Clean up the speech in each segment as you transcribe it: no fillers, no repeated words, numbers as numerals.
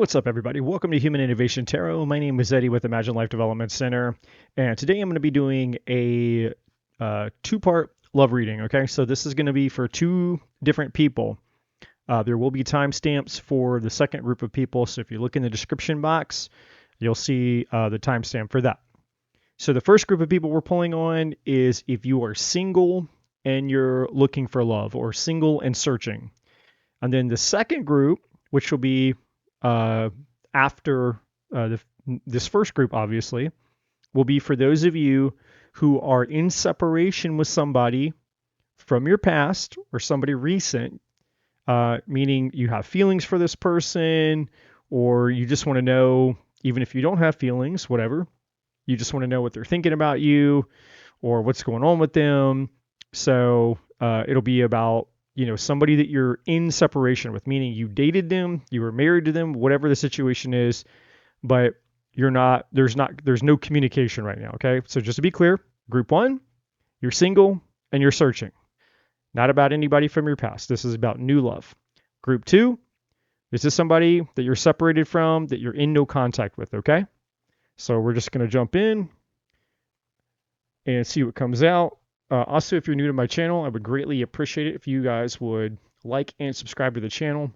What's up, everybody? Welcome to Human Innovation Tarot. My name is Eddie with Imagine Life Development Center, and today I'm going to be doing a two-part love reading, okay? So this is going to be for two different people. There will be timestamps for the second group of people, so if you look in the description box, you'll see the timestamp for that. So the first group of people we're pulling on is if you are single and you're looking for love, or single and searching. And then the second group, which will be after this first group, obviously, will be for those of you who are in separation with somebody from your past or somebody recent, meaning you have feelings for this person, or you just want to know, even if you don't have feelings, whatever, you just want to know what they're thinking about you or what's going on with them. So it'll be about somebody that you're in separation with, meaning you dated them, you were married to them, whatever the situation is, but there's no communication right now, okay? So just to be clear, group one, you're single and you're searching. Not about anybody from your past. This is about new love. Group two, this is somebody that you're separated from, that you're in no contact with, okay? So we're just going to jump in and see what comes out. Also, if you're new to my channel, I would greatly appreciate it if you guys would like and subscribe to the channel.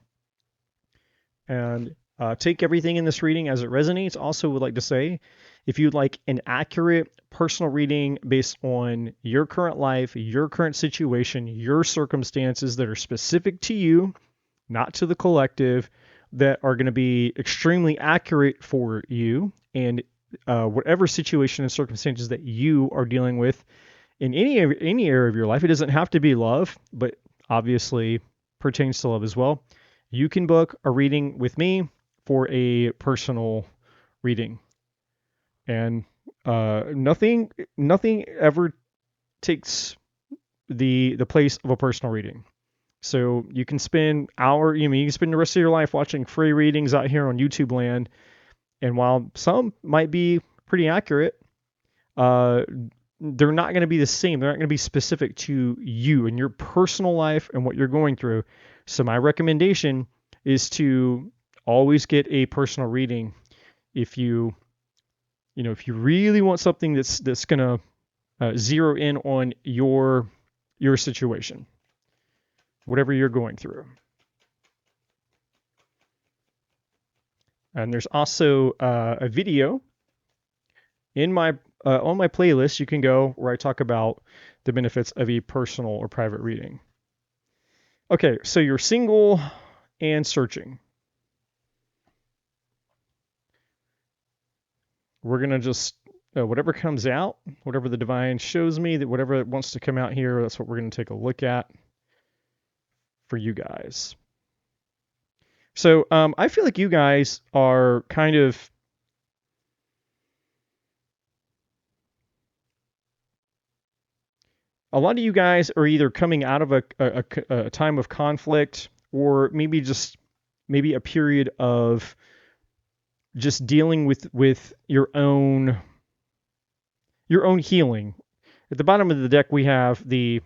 And take everything in this reading as it resonates. Also would like to say, if you'd like an accurate personal reading based on your current life, your current situation, your circumstances that are specific to you, not to the collective, that are going to be extremely accurate for you and whatever situation and circumstances that you are dealing with, in any area of your life. It doesn't have to be love, but obviously pertains to love as well. You can book a reading with me for a personal reading. And nothing ever takes the place of a personal reading. So you can spend you can spend the rest of your life watching free readings out here on YouTube land. And while some might be pretty accurate, they're not going to be the same. They're not going to be specific to you and your personal life and what you're going through. So my recommendation is to always get a personal reading if you really want something that's going to zero in on your situation, whatever you're going through. And there's also a video in my on my playlist. You can go where I talk about the benefits of a personal or private reading. Okay, so you're single and searching. We're going to just, whatever comes out, whatever the divine shows me, that whatever wants to come out here, that's what we're going to take a look at for you guys. So I feel like you guys are kind of a lot of you guys are either coming out of a time of conflict, or maybe a period of just dealing with your own healing. At the bottom of the deck, we have this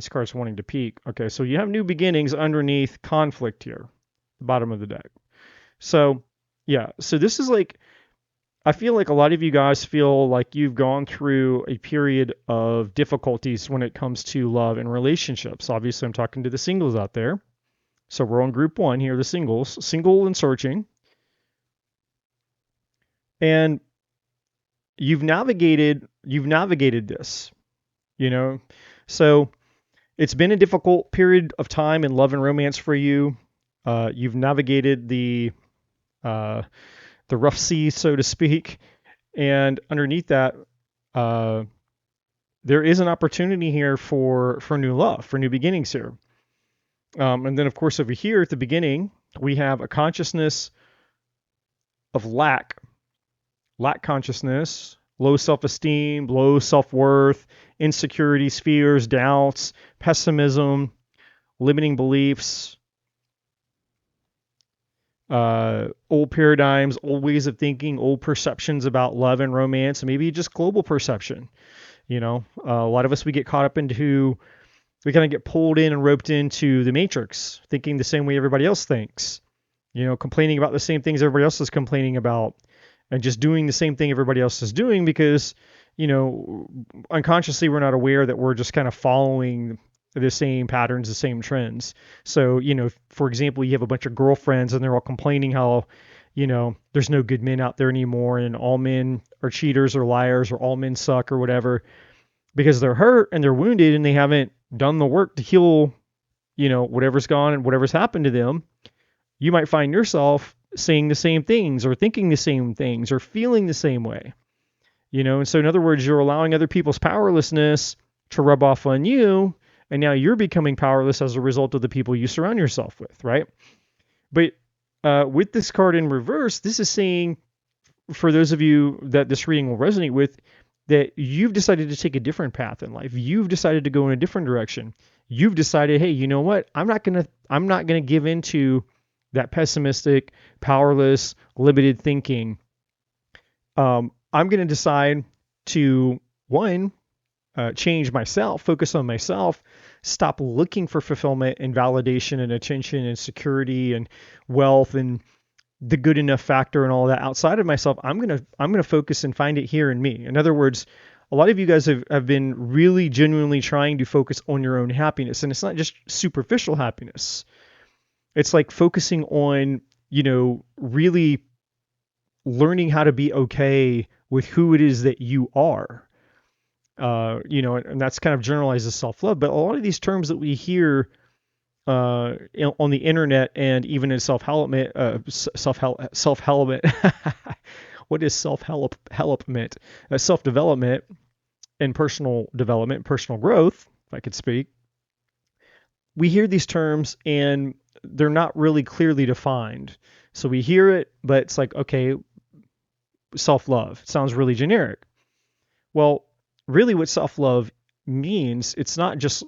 card's wanting to peek. Okay, so you have new beginnings underneath conflict here, the bottom of the deck. So yeah, so this is like, I feel like a lot of you guys feel like you've gone through a period of difficulties when it comes to love and relationships. Obviously, I'm talking to the singles out there. So we're on group one here, the singles, single and searching. And you've navigated this, So it's been a difficult period of time in love and romance for you. You've navigated the rough sea, so to speak. And underneath that, there is an opportunity here for new love, for new beginnings here. And then, of course, over here at the beginning, we have a consciousness of lack consciousness, low self-esteem, low self-worth, insecurities, fears, doubts, pessimism, limiting beliefs, old paradigms, old ways of thinking, old perceptions about love and romance, maybe just global perception. A lot of us, we get caught up we kind of get pulled in and roped into the matrix, thinking the same way everybody else thinks. complaining about the same things everybody else is complaining about and just doing the same thing everybody else is doing because, unconsciously we're not aware that we're just kind of following the same patterns, the same trends. So, for example, you have a bunch of girlfriends and they're all complaining how, there's no good men out there anymore and all men are cheaters or liars or all men suck or whatever because they're hurt and they're wounded and they haven't done the work to heal, whatever's gone and whatever's happened to them. You might find yourself saying the same things or thinking the same things or feeling the same way, and so in other words, you're allowing other people's powerlessness to rub off on you. And now you're becoming powerless as a result of the people you surround yourself with, right? But with this card in reverse, this is saying, for those of you that this reading will resonate with, that you've decided to take a different path in life. You've decided to go in a different direction. You've decided, hey, you know what? I'm not gonna give into that pessimistic, powerless, limited thinking. I'm gonna decide to change myself, focus on myself, stop looking for fulfillment and validation and attention and security and wealth and the good enough factor and all that outside of myself. I'm going to focus and find it here in me. In other words, a lot of you guys have been really genuinely trying to focus on your own happiness. And it's not just superficial happiness. It's like focusing on, really learning how to be okay with who it is that you are. And that's kind of generalized as self-love. But a lot of these terms that we hear on the internet and even in self-helpment, what is self-helpment? Self-development and personal development, personal growth, if I could speak. We hear these terms and they're not really clearly defined. So we hear it, but it's like, okay, self-love sounds really generic. Well, really what self-love means, it's not just,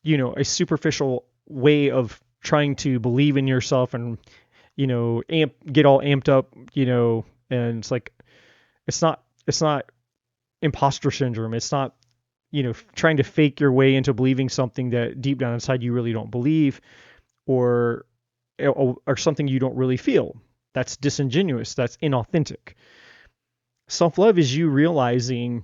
a superficial way of trying to believe in yourself and, get all amped up, and it's like, it's not imposter syndrome. It's not, trying to fake your way into believing something that deep down inside you really don't believe or something you don't really feel. That's disingenuous. That's inauthentic. Self-love is you realizing,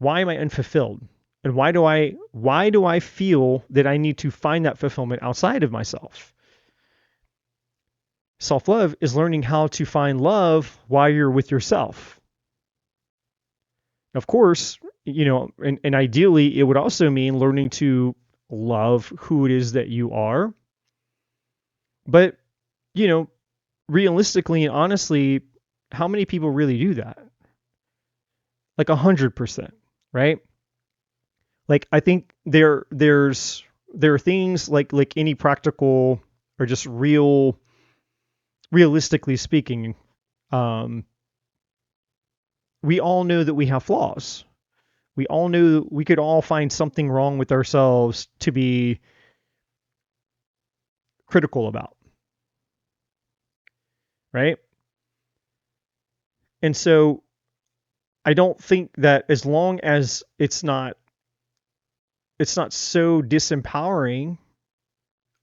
why am I unfulfilled? And why do I feel that I need to find that fulfillment outside of myself? Self-love is learning how to find love while you're with yourself. Of course, and ideally it would also mean learning to love who it is that you are. But, realistically and honestly, how many people really do that? Like 100%, right? Like, I think there are things like any practical or just realistically speaking, we all know that we have flaws. We all know we could all find something wrong with ourselves to be critical about, right? And so I don't think that as long as it's not so disempowering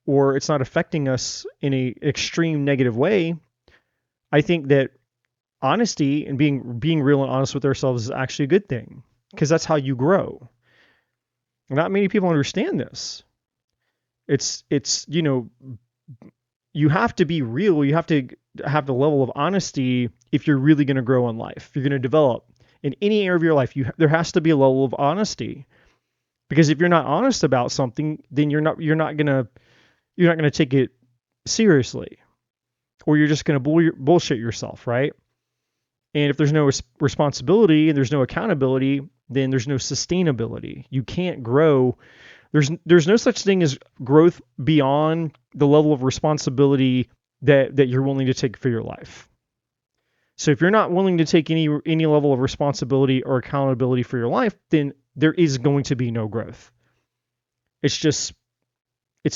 or it's not affecting us in an extreme negative way, I think that honesty and being real and honest with ourselves is actually a good thing, because that's how you grow. Not many people understand this. It's you have to be real. You have to have the level of honesty if you're really going to grow in life. If you're going to develop in any area of your life, there has to be a level of honesty. Because if you're not honest about something, then you're not gonna take it seriously, or you're just gonna bullshit yourself, right? And if there's no responsibility and there's no accountability, then there's no sustainability. You can't grow. There's no such thing as growth beyond the level of responsibility that you're willing to take for your life. So if you're not willing to take any level of responsibility or accountability for your life, then there is going to be no growth. It's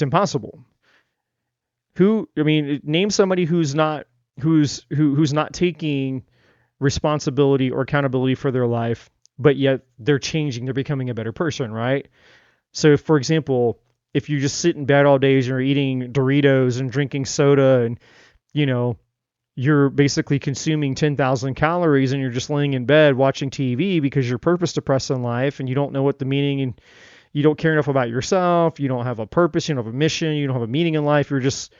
impossible. Name somebody who's not taking responsibility or accountability for their life, but yet they're changing, they're becoming a better person, right? So if, for example, if you just sit in bed all day and you're eating Doritos and drinking soda and, you know, you're basically consuming 10,000 calories and you're just laying in bed watching TV because you're purpose depressed in life and you don't know what the meaning, and you don't care enough about yourself, you don't have a purpose, you don't have a mission, you don't have a meaning in life, you're just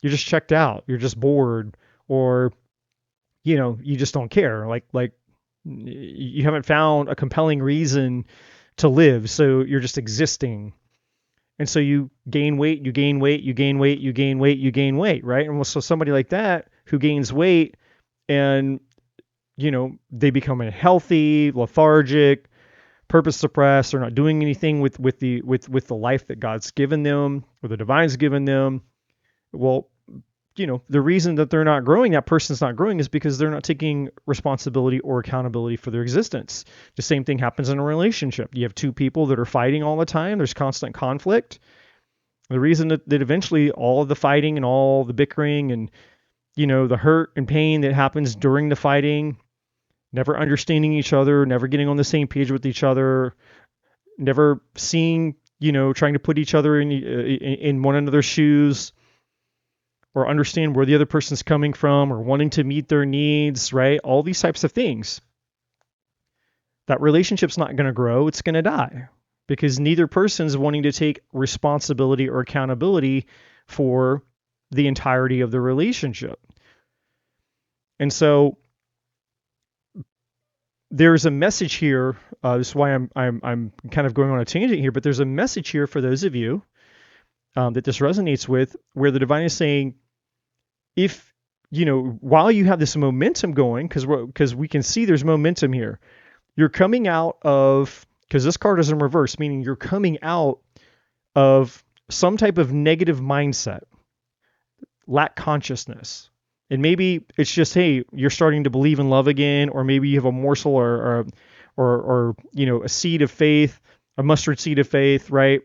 checked out, you're just bored, or you just don't care. Like you haven't found a compelling reason to live, so you're just existing. And so you gain weight, you gain weight, you gain weight, you gain weight, you gain weight, right? And so somebody like that who gains weight and they become unhealthy, lethargic, purpose suppressed, they're not doing anything with the life that God's given them or the divine's given them. Well, the reason that they're not growing, that person's not growing, is because they're not taking responsibility or accountability for their existence. The same thing happens in a relationship. You have two people that are fighting all the time. There's constant conflict. The reason that eventually all of the fighting and all the bickering and, the hurt and pain that happens during the fighting, never understanding each other, never getting on the same page with each other, never seeing, trying to put each other in one another's shoes, or understand where the other person's coming from, or wanting to meet their needs, right? All these types of things. That relationship's not going to grow, it's going to die, because neither person's wanting to take responsibility or accountability for the entirety of the relationship. And so there's a message here. This is why I'm kind of going on a tangent here, but there's a message here for those of you that this resonates with, where the divine is saying, if, while you have this momentum going, because we can see there's momentum here, you're coming out of, because this card is in reverse, meaning you're coming out of some type of negative mindset, lack consciousness. And maybe it's just, hey, you're starting to believe in love again, or maybe you have a morsel or a seed of faith, a mustard seed of faith, right?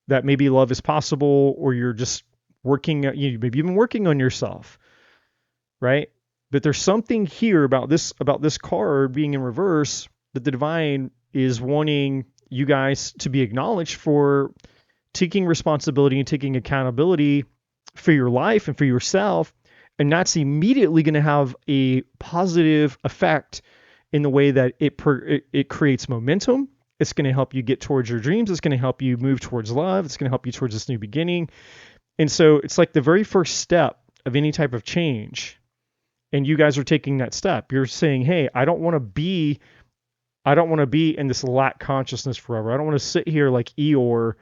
That maybe love is possible, or you're just working, maybe you've been working on yourself, right? But there's something here about this card being in reverse that the divine is wanting you guys to be acknowledged for taking responsibility and taking accountability for your life and for yourself. And that's immediately going to have a positive effect in the way that it creates momentum. It's going to help you get towards your dreams. It's going to help you move towards love. It's going to help you towards this new beginning. And so it's like the very first step of any type of change. And you guys are taking that step. You're saying, hey, I don't want to be in this lack consciousness forever. I don't want to sit here like Eeyore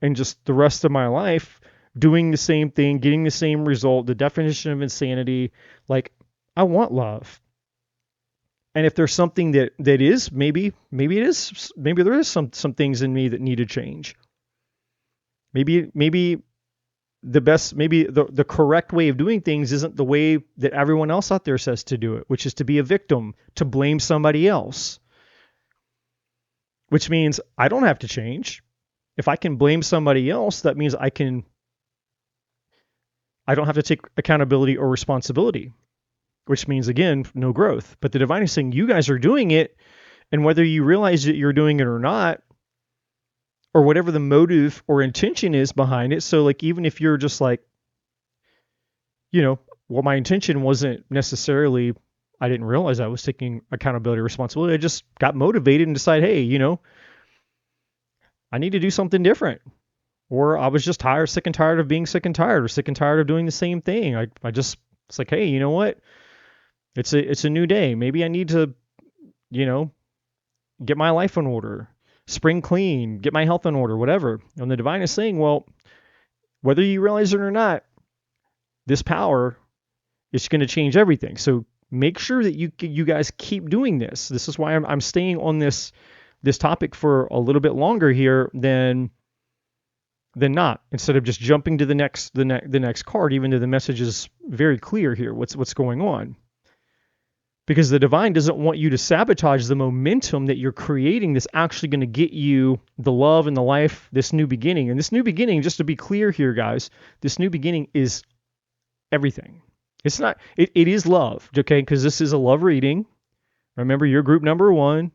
and just the rest of my life doing the same thing, getting the same result, the definition of insanity. Like, I want love. And if there's something that is, maybe there is some things in me that need to change. Maybe the correct way of doing things isn't the way that everyone else out there says to do it, which is to be a victim, to blame somebody else. Which means I don't have to change. If I can blame somebody else, that means I don't have to take accountability or responsibility, which means, again, no growth. But the divine is saying you guys are doing it, and whether you realize that you're doing it or not, or whatever the motive or intention is behind it. So like, even if you're just like, well, my intention wasn't necessarily, I didn't realize I was taking accountability or responsibility. I just got motivated and decided, hey, I need to do something different. Or I was just sick and tired of being sick and tired, or sick and tired of doing the same thing. It's like, hey, you know what? It's a new day. Maybe I need to, get my life in order, spring clean, get my health in order, whatever. And the divine is saying, well, whether you realize it or not, this power is going to change everything. So make sure that you guys keep doing this. This is why I'm staying on this topic for a little bit longer here than not, instead of just jumping to the next card, even though the message is very clear here, what's going on. Because the divine doesn't want you to sabotage the momentum that you're creating that's actually going to get you the love and the life, this new beginning. And this new beginning, just to be clear here, guys, this new beginning is everything. It's not, it is love, okay? Because this is a love reading. Remember, you're group number 1.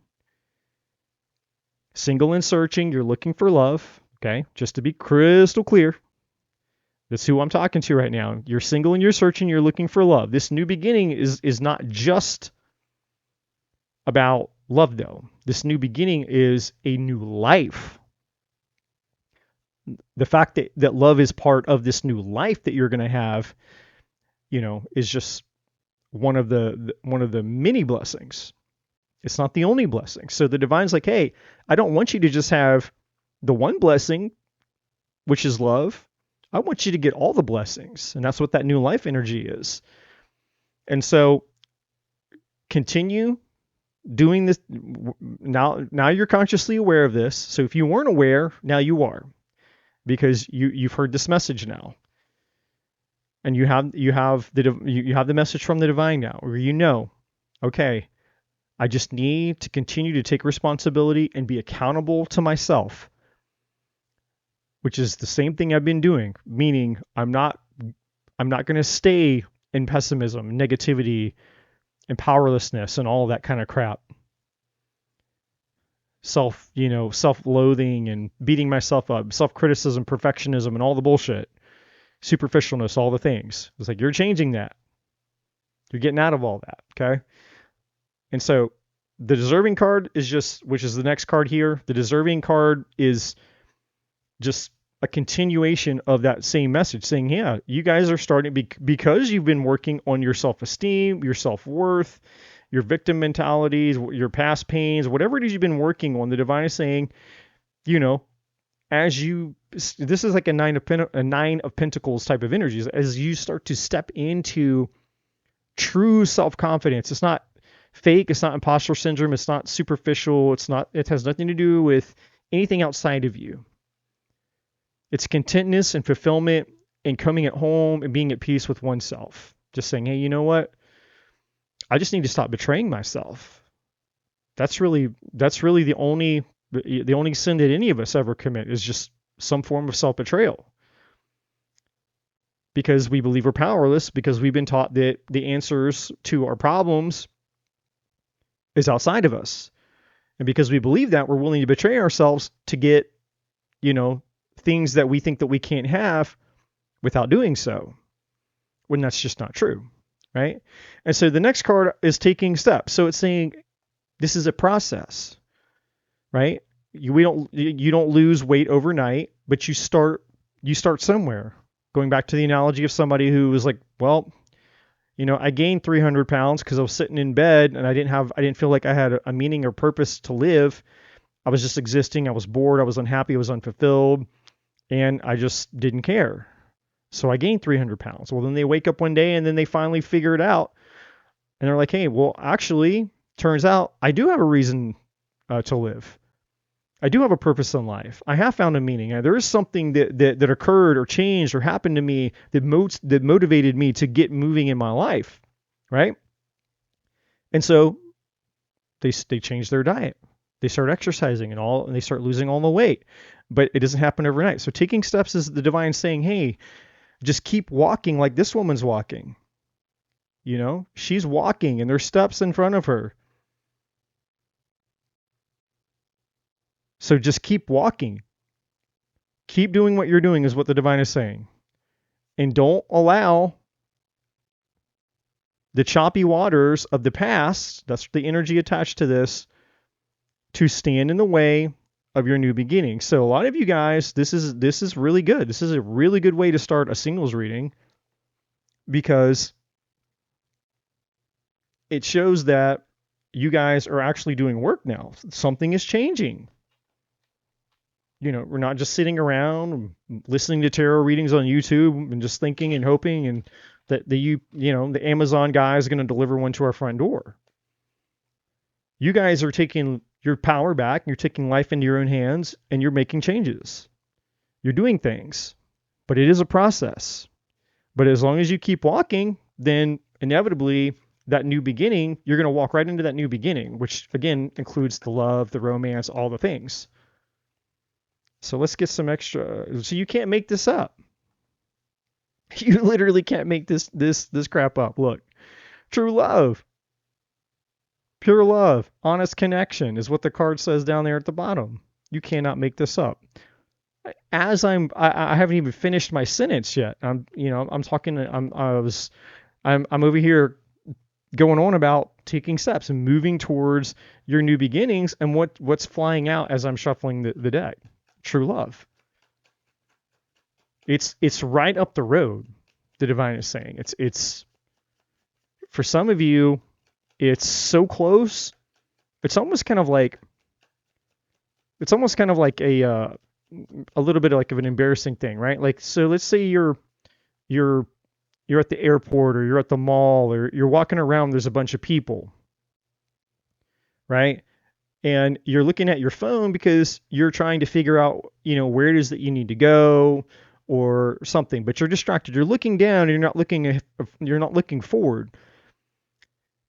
Single and searching, you're looking for love. Okay, just to be crystal clear, that's who I'm talking to right now. You're single and you're searching, you're looking for love. This new beginning is not just about love, though. This new beginning is a new life. The fact that love is part of this new life that you're going to have, is just one of the many blessings. It's not the only blessing. So the divine's like, hey, I don't want you to just have the one blessing, which is love. I want you to get all the blessings. And that's what that new life energy is. And so continue doing this. Now you're consciously aware of this. So if you weren't aware, now you are, because you've heard this message now. And you have the message from the divine now, where okay, I just need to continue to take responsibility and be accountable to myself, which is the same thing I've been doing, meaning I'm not going to stay in pessimism, negativity, and powerlessness and all that kind of crap. Self-loathing and beating myself up, self-criticism, perfectionism, and all the bullshit, superficialness, all the things. It's like, you're changing that. You're getting out of all that, okay? And so the deserving card is which is the next card here. The deserving card is just a continuation of that same message, saying, yeah, you guys are starting, because you've been working on your self-esteem, your self-worth, your victim mentalities, your past pains, whatever it is you've been working on. The divine is saying, this is like a nine of pentacles type of energies. As you start to step into true self-confidence, it's not fake, it's not imposter syndrome, it's not superficial, it has nothing to do with anything outside of you. It's contentness and fulfillment and coming at home and being at peace with oneself. Just saying, hey, you know what? I just need to stop betraying myself. That's really the only sin that any of us ever commit, is just some form of self-betrayal. Because we believe we're powerless, because we've been taught that the answers to our problems is outside of us. And because we believe that, we're willing to betray ourselves to get, things that we think that we can't have without doing so, when that's just not true, right? And so the next card is taking steps. So it's saying this is a process, right? You don't lose weight overnight, but you start somewhere. Going back to the analogy of somebody who was like, well, I gained 300 pounds because I was sitting in bed and I didn't feel like I had a meaning or purpose to live. I was just existing. I was bored. I was unhappy. I was unfulfilled. And I just didn't care. So I gained 300 pounds. Well, then they wake up one day and then they finally figure it out. And they're like, hey, well, actually, turns out I do have a reason to live. I do have a purpose in life. I have found a meaning. There is something that occurred or changed or happened to me that motivated me to get moving in my life, right? And so they change their diet. They start exercising and they start losing all the weight. But it doesn't happen overnight. So taking steps is the divine saying, hey, just keep walking like this woman's walking. She's walking and there's steps in front of her. So just keep walking. Keep doing what you're doing is what the divine is saying. And don't allow the choppy waters of the past, that's the energy attached to this, to stand in the way of your new beginning. So a lot of you guys, this is really good. This is a really good way to start a singles reading, because it shows that you guys are actually doing work now. Something is changing. We're not just sitting around listening to tarot readings on YouTube and just thinking and hoping and that the Amazon guy is going to deliver one to our front door. You guys are taking your power back, you're taking life into your own hands, and you're making changes. You're doing things, but it is a process. But as long as you keep walking, then inevitably that new beginning, you're going to walk right into that new beginning, which again includes the love, the romance, all the things. So let's get some extra. So you can't make this up. You literally can't make this crap up. Look, true love. Pure love, honest connection is what the card says down there at the bottom. You cannot make this up. I haven't even finished my sentence yet. I'm talking, I'm over here going on about taking steps and moving towards your new beginnings, and what's flying out as I'm shuffling the deck. True love. It's right up the road. The divine is saying it's for some of you, it's so close. It's almost kind of like a little bit like of an embarrassing thing, right? Like, so let's say you're at the airport, or you're at the mall, or you're walking around, there's a bunch of people, right? And you're looking at your phone because you're trying to figure out, where it is that you need to go or something, but you're distracted. You're looking down and you're not looking forward.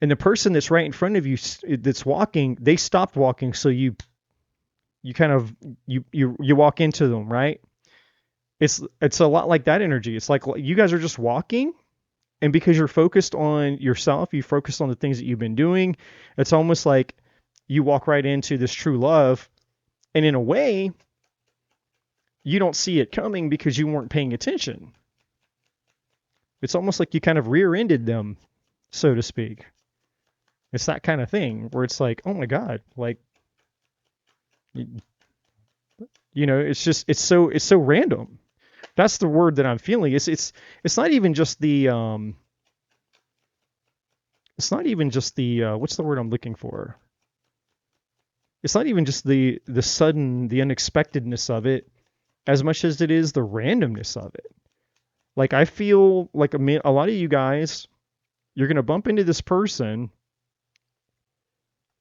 And the person that's right in front of you that's walking, they stopped walking, so you kind of you walk into them, right? It's a lot like that energy. It's like you guys are just walking, and because you're focused on yourself, you focused on the things that you've been doing, it's almost like you walk right into this true love, and in a way, you don't see it coming because you weren't paying attention. It's almost like you kind of rear-ended them, so to speak. It's that kind of thing where it's like, oh my God, like, it's so random. That's the word that I'm feeling. It's not even just the what's the word I'm looking for? It's not even just the sudden, the unexpectedness of it, as much as it is the randomness of it. Like, I feel like a lot of you guys, you're gonna bump into this person,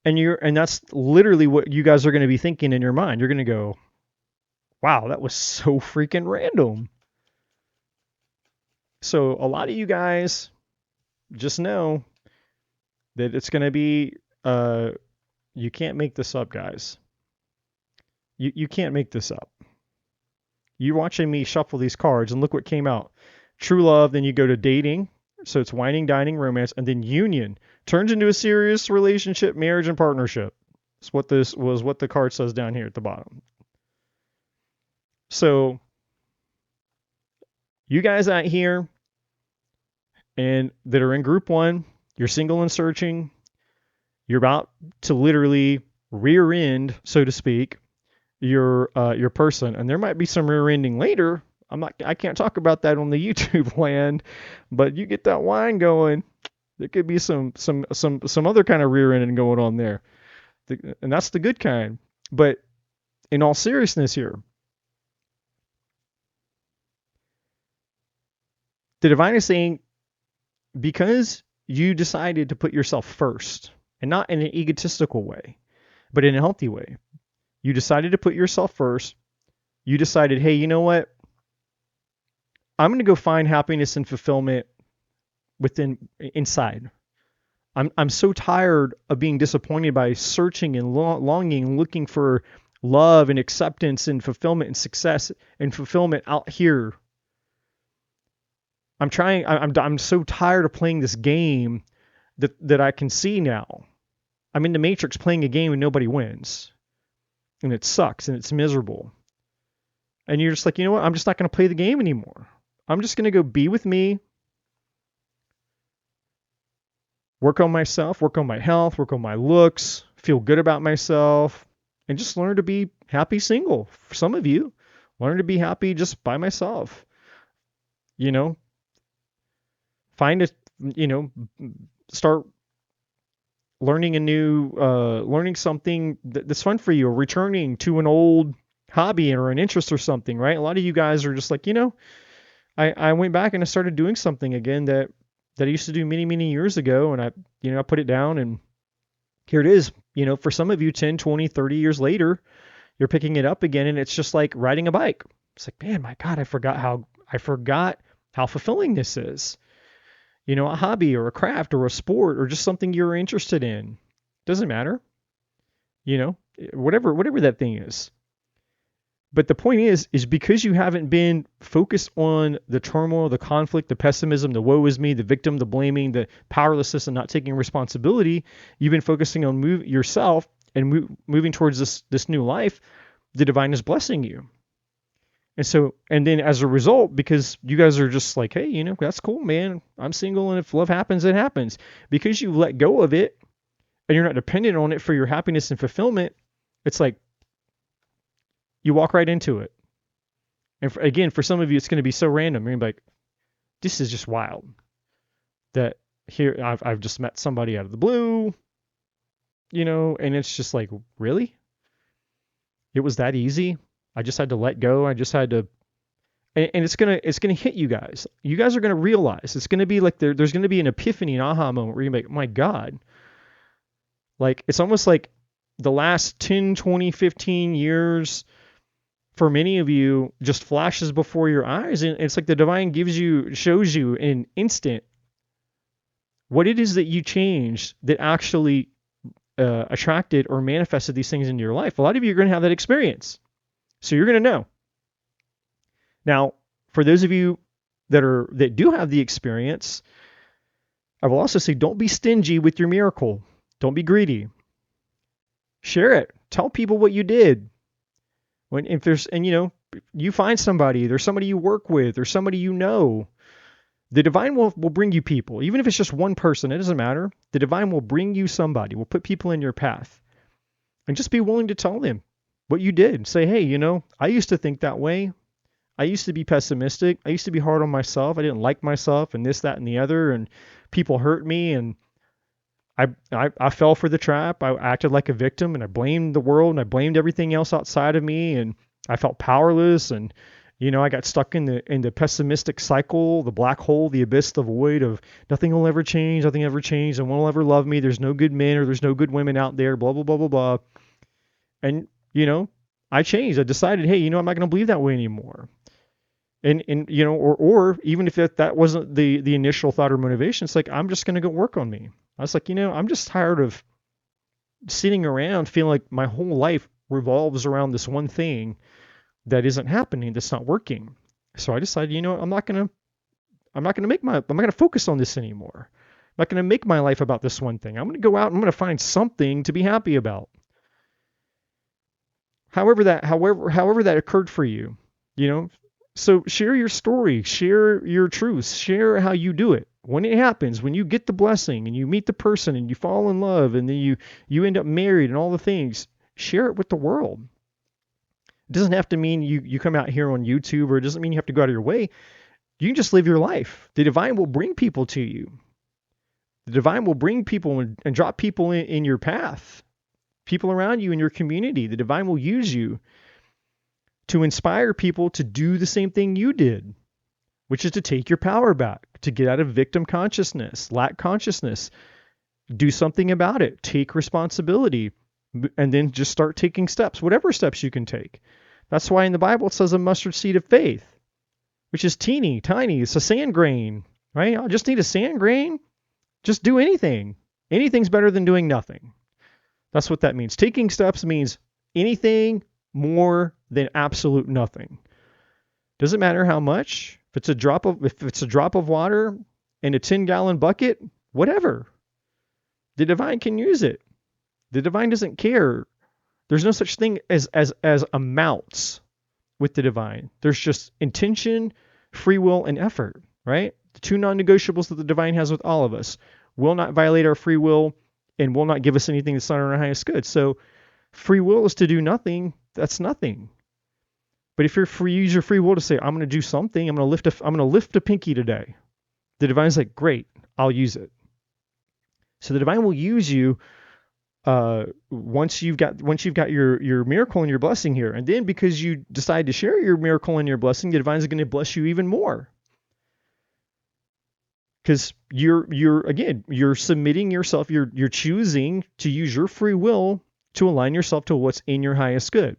and that's literally what you guys are gonna be thinking in your mind. You're gonna go, wow, that was so freaking random. So a lot of you guys just know that it's going to be, you can't make this up, guys. You can't make this up. You're watching me shuffle these cards, and look what came out. True love, then you go to dating. So it's whining, dining, romance, and then union. Turns into a serious relationship, marriage, and partnership. That's what what the card says down here at the bottom. So you guys out here and that are in group one, you're single and searching, you're about to literally rear end, so to speak, your person, and there might be some rear ending later. I can't talk about that on the YouTube land, but you get that wine going, there could be some other kind of rear ending going on there, and that's the good kind. But in all seriousness here, the divine is saying, because you decided to put yourself first, and not in an egotistical way, but in a healthy way. You decided to put yourself first. You decided, hey, you know what? I'm going to go find happiness and fulfillment inside. I'm so tired of being disappointed by searching and longing and looking for love and acceptance and fulfillment and success and fulfillment out here. I'm so tired of playing this game that I can see now. I'm in the Matrix playing a game and nobody wins. And it sucks and it's miserable. And you're just like, you know what? I'm just not going to play the game anymore. I'm just going to go be with me, work on myself, work on my health, work on my looks, feel good about myself, and just learn to be happy single. For some of you, learn to be happy just by myself. Start learning learning something that's fun for you, or returning to an old hobby or an interest or something, right? A lot of you guys are just like, I went back and I started doing something again that I used to do many, many years ago. And I put it down, and here it is. For some of you, 10, 20, 30 years later, you're picking it up again. And it's just like riding a bike. It's like, man, my God, I forgot how fulfilling this is. A hobby or a craft or a sport or just something you're interested in. Doesn't matter. Whatever that thing is. But the point is because you haven't been focused on the turmoil, the conflict, the pessimism, the woe is me, the victim, the blaming, the powerlessness, and not taking responsibility, you've been focusing on yourself and moving towards this new life. The divine is blessing you. And then as a result, because you guys are just like, hey, that's cool, man. I'm single, and if love happens, it happens. Because you let go of it and you're not dependent on it for your happiness and fulfillment, it's like you walk right into it. And again, for some of you, it's going to be so random. You're going to be like, this is just wild. That here, I've just met somebody out of the blue, and it's just like, really? It was that easy? I just had to let go. I just had to, and it's gonna hit you guys. You guys are gonna realize it's gonna be like there's gonna be an epiphany, an aha moment where you're like, my God, like it's almost like the last 10, 20, 15 years for many of you just flashes before your eyes, and it's like the divine shows you in an instant what it is that you changed that actually attracted or manifested these things into your life. A lot of you are going to have that experience. So you're going to know. Now, for those of you that do have the experience, I will also say don't be stingy with your miracle. Don't be greedy. Share it. Tell people what you did. You find somebody, there's somebody you work with, or somebody you know. The divine will bring you people, even if it's just one person, it doesn't matter. The divine will bring you somebody, will put people in your path. And just be willing to tell them what you did. Say, hey, I used to think that way. I used to be pessimistic. I used to be hard on myself. I didn't like myself and this, that, and the other. And people hurt me. And I fell for the trap. I acted like a victim, and I blamed the world, and I blamed everything else outside of me. And I felt powerless. And I got stuck in the pessimistic cycle, the black hole, the abyss, the void of nothing will ever change, no one will ever love me, there's no good men or there's no good women out there, blah, blah, blah, blah, blah. And, I changed. I decided, hey, I'm not going to believe that way anymore. And or even if that wasn't the initial thought or motivation, it's like, I'm just going to go work on me. I was like, I'm just tired of sitting around feeling like my whole life revolves around this one thing that isn't happening, that's not working. So I decided, I'm not going to focus on this anymore. I'm not going to make my life about this one thing. I'm going to go out and I'm going to find something to be happy about. However that occurred for you, so share your story, share your truths, share how you do it. When it happens, when you get the blessing and you meet the person and you fall in love and then you end up married and all the things, share it with the world. It doesn't have to mean you come out here on YouTube, or it doesn't mean you have to go out of your way. You can just live your life. The divine will bring people to you. The divine will bring people and drop people in your path, people around you in your community. The divine will use you to inspire people to do the same thing you did, which is to take your power back, to get out of victim consciousness, lack consciousness, do something about it, take responsibility, and then just start taking steps, whatever steps you can take. That's why in the Bible it says a mustard seed of faith, which is teeny, tiny. It's a sand grain, right? I just need a sand grain. Just do anything. Anything's better than doing nothing. That's what that means. Taking steps means anything more than absolute nothing. Doesn't matter how much. If it's a drop of water in a 10-gallon bucket, whatever. The divine can use it. The divine doesn't care. There's no such thing as amounts with the divine. There's just intention, free will, and effort, right? The two non-negotiables that the divine has with all of us. Will not violate our free will and will not give us anything that's not in our highest good. So free will is to do nothing. That's nothing. But if you use your free will to say, I'm going to do something, I'm going to lift a pinky today. The divine's like, great, I'll use it. So the divine will use you once you've got your miracle and your blessing here. And then because you decide to share your miracle and your blessing, the divine is going to bless you even more. Because you're submitting yourself, you're choosing to use your free will to align yourself to what's in your highest good,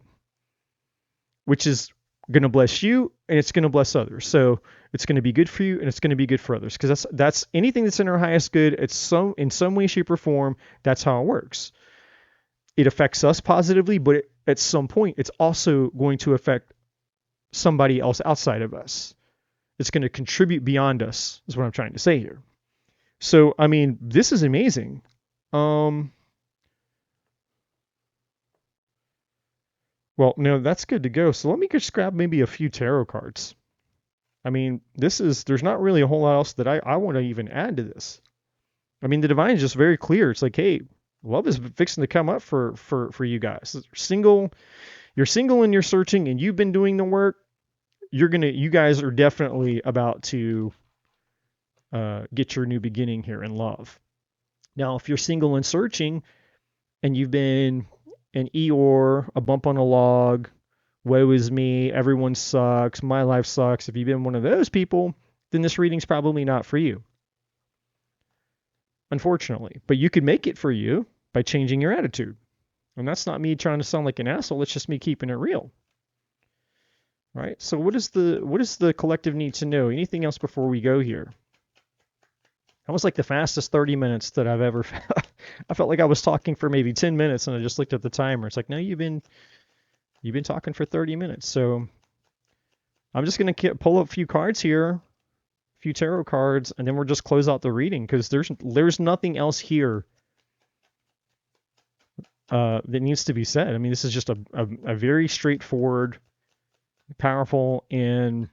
which is going to bless you and it's going to bless others. So it's going to be good for you and it's going to be good for others, because that's anything that's in our highest good. It's in some way, shape, or form. That's how it works. It affects us positively, but at some point, it's also going to affect somebody else outside of us. It's going to contribute beyond us, is what I'm trying to say here. So, I mean, this is amazing. Well, no, that's good to go. So let me just grab maybe a few tarot cards. I mean, there's not really a whole lot else that I want to even add to this. I mean, the divine is just very clear. It's like, hey, love is fixing to come up for you guys. You're single and you're searching and you've been doing the work. You guys are definitely about to get your new beginning here in love. Now, if you're single and searching and you've been an Eeyore, a bump on a log, woe is me, everyone sucks, my life sucks. If you've been one of those people, then this reading's probably not for you, unfortunately. But you could make it for you by changing your attitude. And that's not me trying to sound like an asshole, it's just me keeping it real. Right? So what does the collective need to know? Anything else before we go here? That was like the fastest 30 minutes that I've ever I felt like I was talking for maybe 10 minutes and I just looked at the timer. It's like, no, you've been talking for 30 minutes. So I'm just going to pull up a few cards here, a few tarot cards, and then we'll just close out the reading because there's nothing else here that needs to be said. I mean, this is just a very straightforward, powerful, and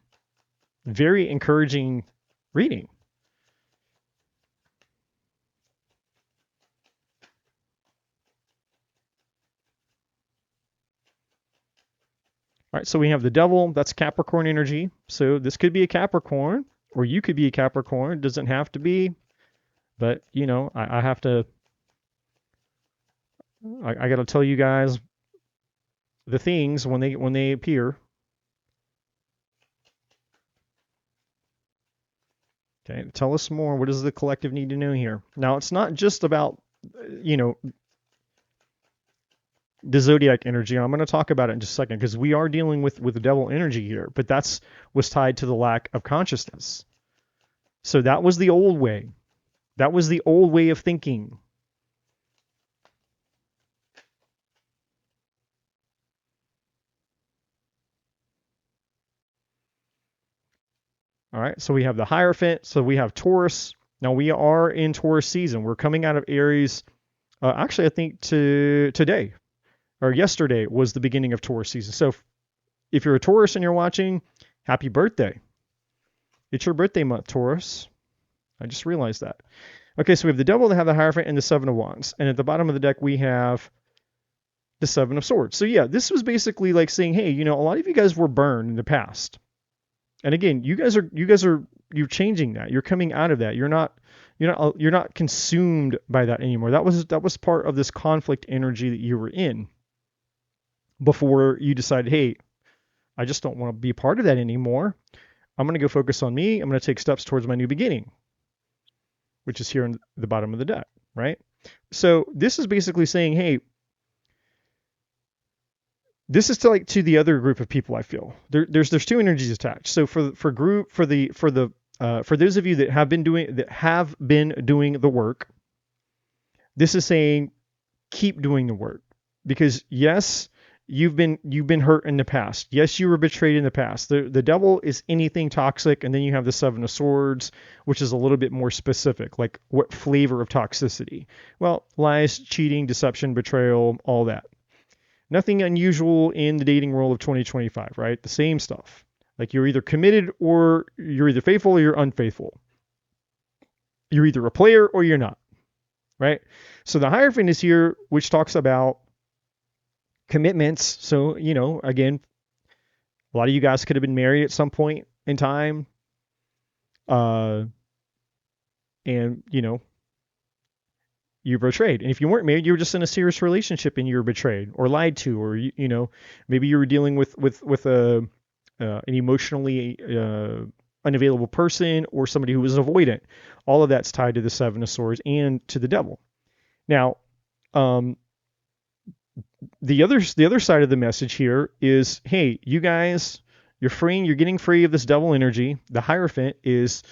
very encouraging reading. All right, so we have the devil. That's Capricorn energy. So this could be a Capricorn, or you could be a Capricorn. It doesn't have to be, but you know, I have to. I got to tell you guys the things when they appear. Okay, tell us more. What does the collective need to know here? Now, it's not just about, you know, the zodiac energy. I'm going to talk about it in just a second because we are dealing with the devil energy here, but that's was tied to the lack of consciousness. So that was the old way. That was the old way of thinking. All right, so we have the Hierophant. So we have Taurus. Now we are in Taurus season. We're coming out of Aries. Actually, I think today or yesterday was the beginning of Taurus season. So if you're a Taurus and you're watching, happy birthday. It's your birthday month, Taurus. I just realized that. Okay, so we have the Devil, the Hierophant, and the Seven of Wands. And at the bottom of the deck, we have the Seven of Swords. So yeah, this was basically like saying, hey, you know, a lot of you guys were burned in the past. And again, you're changing that. You're coming out of that. You're not consumed by that anymore. That was part of this conflict energy that you were in before you decided, hey, I just don't want to be a part of that anymore. I'm going to go focus on me. I'm going to take steps towards my new beginning, which is here in the bottom of the deck, right? So this is basically saying, hey, this is to the other group of people. I feel there's two energies attached. So for those of you that have been doing the work, this is saying keep doing the work because yes, you've been hurt in the past. Yes, you were betrayed in the past. The devil is anything toxic, and then you have the Seven of Swords, which is a little bit more specific, like what flavor of toxicity? Well, lies, cheating, deception, betrayal, all that. Nothing unusual in the dating world of 2025, right? The same stuff. Like you're either committed or you're either faithful or you're unfaithful. You're either a player or you're not, right? So the Hierophant is here, which talks about commitments. So, you know, again, a lot of you guys could have been married at some point in time. And, you know, you were betrayed. And if you weren't married, you were just in a serious relationship and you were betrayed or lied to, or, you know, maybe you were dealing with an emotionally unavailable person or somebody who was avoidant. All of that's tied to the Seven of Swords and to the devil. Now, the other side of the message here is, hey, you guys, you're getting free of this devil energy. The Hierophant is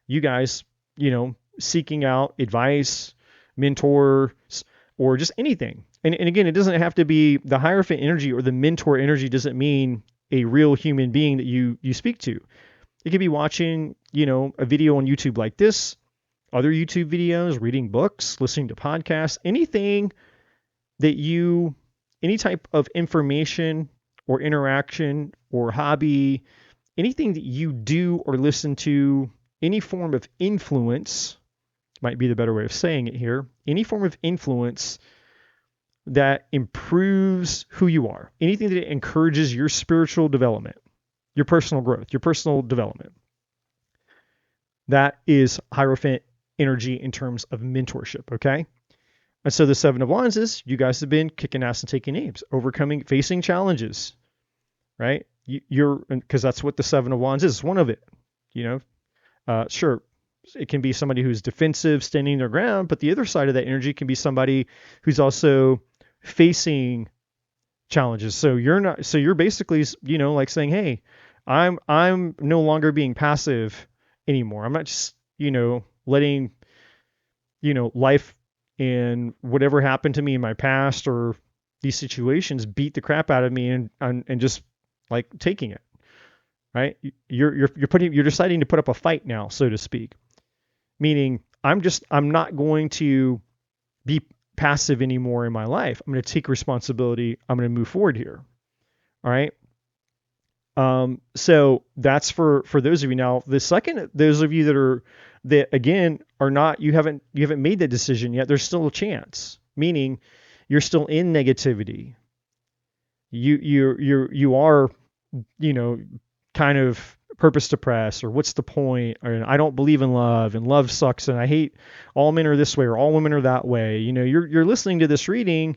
you guys, you know, seeking out advice, mentors, or just anything. And again, it doesn't have to be the Hierophant energy or the mentor energy doesn't mean a real human being that you speak to. It could be watching, you know, a video on YouTube like this, other YouTube videos, reading books, listening to podcasts, anything that any type of information or interaction or hobby, anything that you do or listen to, any form of influence, might be the better way of saying it here, any form of influence that improves who you are, anything that encourages your spiritual development, your personal growth, your personal development. That is Hierophant energy in terms of mentorship, okay? And so the Seven of Wands is you guys have been kicking ass and taking names, overcoming, facing challenges, right? You're, because that's what the Seven of Wands is, one of it, you know. Sure, it can be somebody who's defensive, standing their ground, but the other side of that energy can be somebody who's also facing challenges. So you're basically, you know, like saying, hey, I'm no longer being passive anymore. I'm not just, you know, letting, you know, life and whatever happened to me in my past or these situations beat the crap out of me and just like taking it, right? You're deciding to put up a fight now, so to speak. Meaning I'm not going to be passive anymore in my life. I'm going to take responsibility. I'm going to move forward here. All right. So that's for those of you. Now, the second, those of you that again are not, you haven't made that decision yet. There's still a chance, meaning you're still in negativity. You are, you know, kind of purpose depressed, or what's the point, or I don't believe in love, and love sucks, and I hate all men are this way or all women are that way. You know, you're listening to this reading,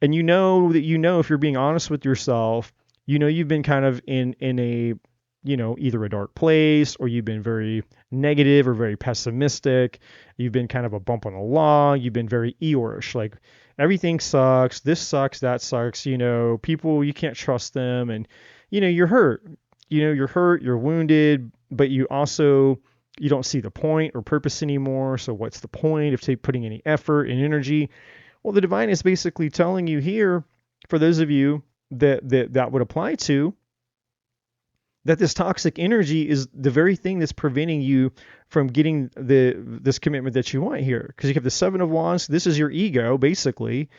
and you know that, you know, if you're being honest with yourself, you know you've been kind of in a, you know, either a dark place, or you've been very negative or very pessimistic. You've been kind of a bump on the log. You've been very Eeyorish, like everything sucks, this sucks, that sucks. You know, people, you can't trust them, and you know you're hurt. You know, you're hurt, you're wounded, but you also, you don't see the point or purpose anymore. So what's the point of putting any effort and energy? Well, the divine is basically telling you here, for those of you that would apply to, that this toxic energy is the very thing that's preventing you from getting this commitment that you want here. Because you have the Seven of Wands. This is your ego, basically.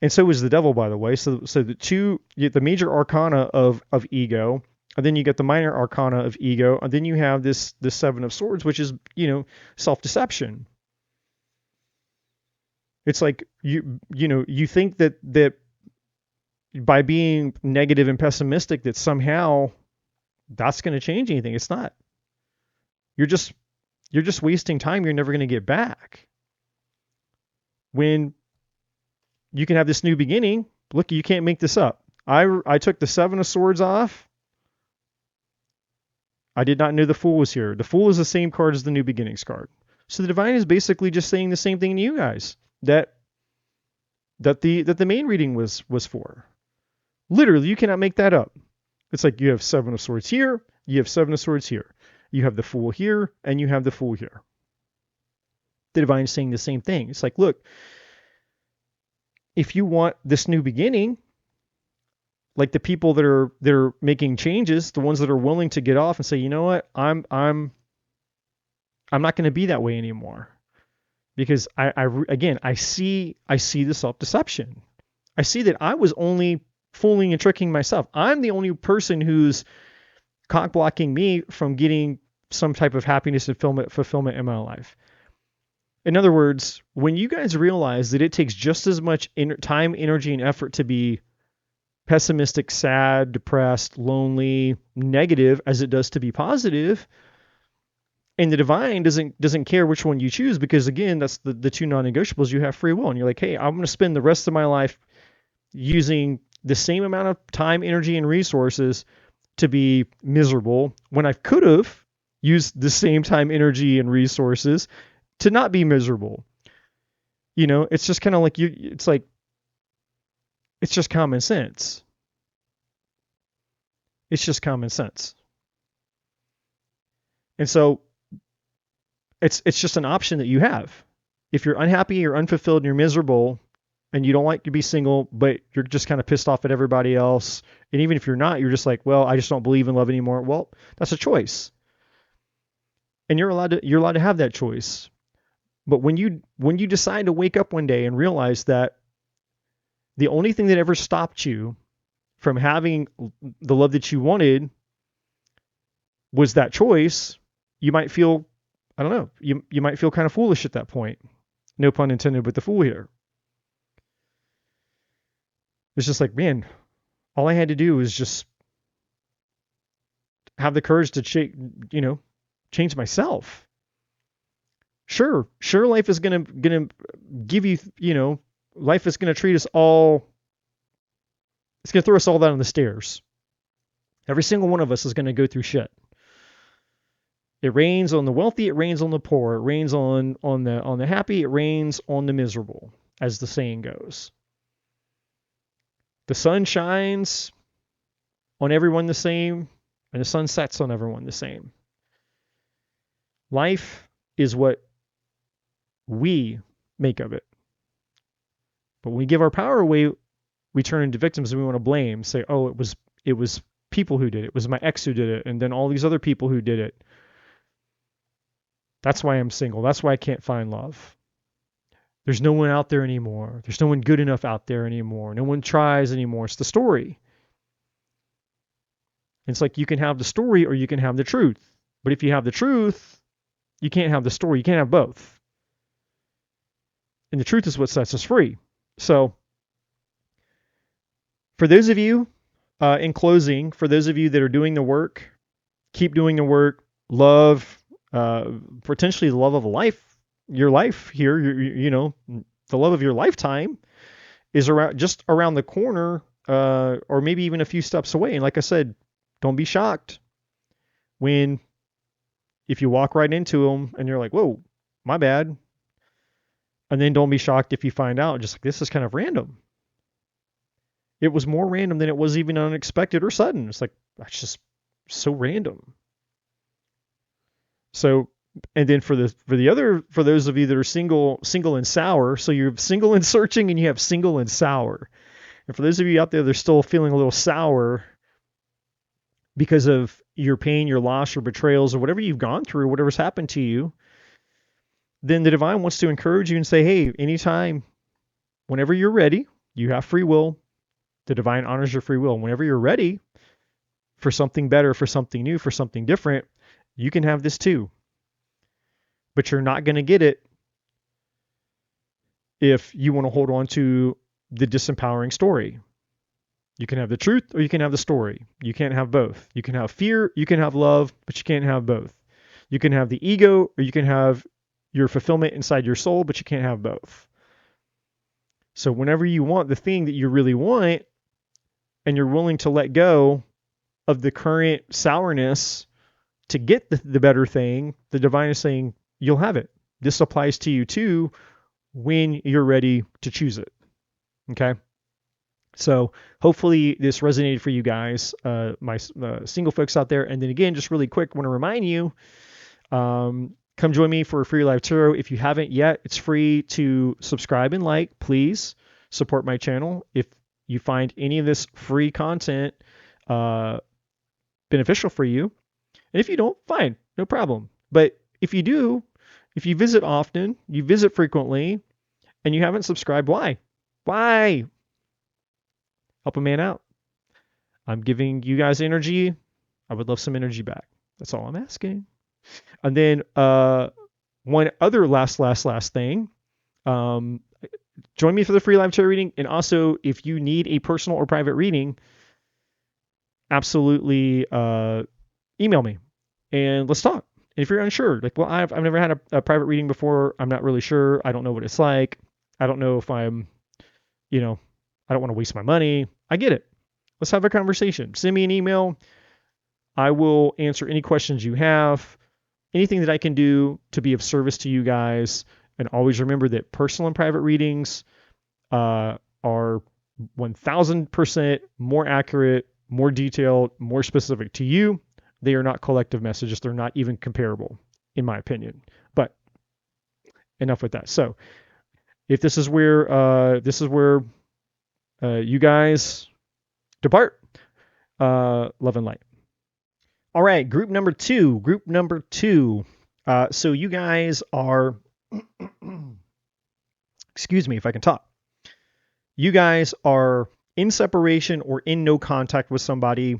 And so is the devil, by the way. So the major arcana of ego, and then you get the minor arcana of ego, and then you have this Seven of Swords, which is, you know, self-deception. It's like you know, you think that by being negative and pessimistic that somehow that's going to change anything. It's not. You're just wasting time you're never going to get back. When you can have this new beginning, look, you can't make this up. I took the Seven of Swords off. I did not know the Fool was here. The Fool is the same card as the New Beginnings card. So the divine is basically just saying the same thing to you guys that the main reading was for. Literally, you cannot make that up. It's like you have Seven of Swords here, you have Seven of Swords here. You have the Fool here, and you have the Fool here. The divine is saying the same thing. It's like, look, if you want this new beginning, like the people that are making changes, the ones that are willing to get off and say, you know what, I'm not going to be that way anymore, because I see the self-deception. I see that I was only fooling and tricking myself. I'm the only person who's cock blocking me from getting some type of happiness and fulfillment in my life. In other words, when you guys realize that it takes just as much time, energy, and effort to be pessimistic, sad, depressed, lonely, negative as it does to be positive, and the divine doesn't care which one you choose, because again, that's the two non-negotiables. You have free will, and you're like, hey, I'm going to spend the rest of my life using the same amount of time, energy, and resources to be miserable, when I could have used the same time, energy, and resources to not be miserable. You know, it's just kind of like it's just common sense. It's just common sense. And so it's just an option that you have. If you're unhappy or unfulfilled and you're miserable and you don't like to be single, but you're just kind of pissed off at everybody else, and even if you're not, you're just like, well, I just don't believe in love anymore. Well, that's a choice. And you're allowed to have that choice. But when you decide to wake up one day and realize that the only thing that ever stopped you from having the love that you wanted was that choice, you might feel, I don't know, you might feel kind of foolish at that point. No pun intended with the fool here. It's just like, man, all I had to do was just have the courage to change myself. Sure, life is gonna give you, life is gonna treat us all. It's gonna throw us all down the stairs. Every single one of us is gonna go through shit. It rains on the wealthy, it rains on the poor, it rains on the happy, it rains on the miserable, as the saying goes. The sun shines on everyone the same, and the sun sets on everyone the same. Life is what we make of it. But when we give our power away, we turn into victims and we want to blame, say, oh, it was people who did it. It was my ex who did it, and then all these other people who did it. That's why I'm single. That's why I can't find love. There's no one out there anymore. There's no one good enough out there anymore. No one tries anymore. It's the story. It's like you can have the story or you can have the truth. But if you have the truth, you can't have the story. You can't have both. And the truth is what sets us free. So, for those of you, in closing, for those of you that are doing the work, keep doing the work. Love, potentially the love of your life here, the love of your lifetime is just around the corner, or maybe even a few steps away. And like I said, don't be shocked if you walk right into them and you're like, whoa, my bad. And then don't be shocked if you find out just like, this is kind of random. It was more random than it was even unexpected or sudden. It's like, that's just so random. So, and then for those of you that are single and sour, so you're single and searching and you have single and sour. And for those of you out there that are still feeling a little sour because of your pain, your loss, your betrayals, or whatever you've gone through, whatever's happened to you, then the divine wants to encourage you and say, hey, anytime, whenever you're ready, you have free will. The divine honors your free will. Whenever you're ready for something better, for something new, for something different, you can have this too. But you're not going to get it if you want to hold on to the disempowering story. You can have the truth or you can have the story. You can't have both. You can have fear, you can have love, but you can't have both. You can have the ego or you can have your fulfillment inside your soul, but you can't have both. So whenever you want the thing that you really want and you're willing to let go of the current sourness to get the better thing, the divine is saying, you'll have it. This applies to you too when you're ready to choose it. Okay? So hopefully this resonated for you guys, my single folks out there. And then again, just really quick, want to remind you, come join me for a free live tarot. If you haven't yet, it's free to subscribe and like. Please support my channel. If you find any of this free content beneficial for you, and if you don't, fine, no problem. But if you do, if you visit often, you visit frequently, and you haven't subscribed, why? Why? Help a man out. I'm giving you guys energy. I would love some energy back. That's all I'm asking. And then one other last thing. Join me for the free live tarot reading. And also, if you need a personal or private reading, absolutely email me and let's talk. And if you're unsure, like, well, I've never had a private reading before. I'm not really sure. I don't know what it's like. I don't know if I'm, I don't want to waste my money. I get it. Let's have a conversation. Send me an email. I will answer any questions you have. Anything that I can do to be of service to you guys. And always remember that personal and private readings are 1000% more accurate, more detailed, more specific to you. They are not collective messages. They're not even comparable, in my opinion. But enough with that. So if this is where you guys depart, love and light. All right, group number two. So you guys are, excuse me if I can talk. You guys are in separation or in no contact with somebody,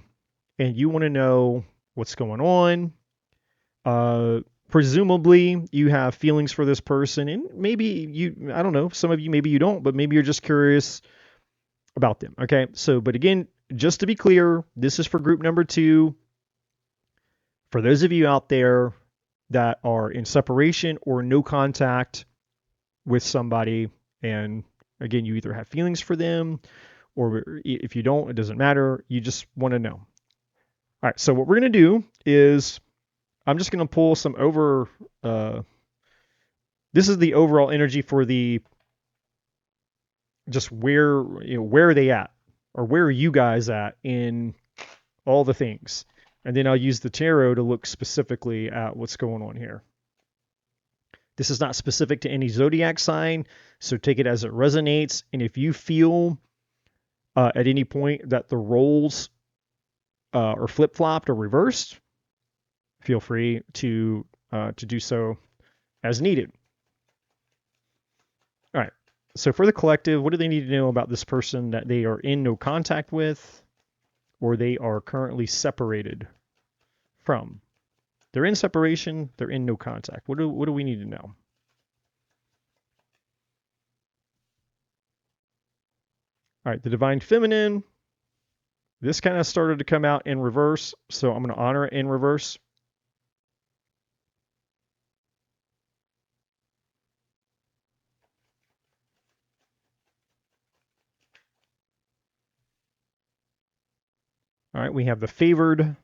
and you want to know what's going on. Presumably you have feelings for this person, and maybe you, I don't know, some of you, maybe you don't, but maybe you're just curious about them. Okay. So, but again, just to be clear, this is for group number 2. For those of you out there that are in separation or no contact with somebody, and again, you either have feelings for them, or if you don't, it doesn't matter. You just want to know. All right. So what we're going to do is I'm just going to pull some over. This is the overall energy for the just where are they at, or where are you guys at in all the things, and then I'll use the tarot to look specifically at what's going on here. This is not specific to any zodiac sign, so take it as it resonates. And if you feel at any point that the roles are flip-flopped or reversed, feel free to do so as needed. All right. So for the collective, what do they need to know about this person that they are in no contact with, or they are currently separated from? They're in separation, they're in no contact. What do we need to know? All right, the divine feminine. This kind of started to come out in reverse, so I'm going to honor it in reverse. All right, we have the favored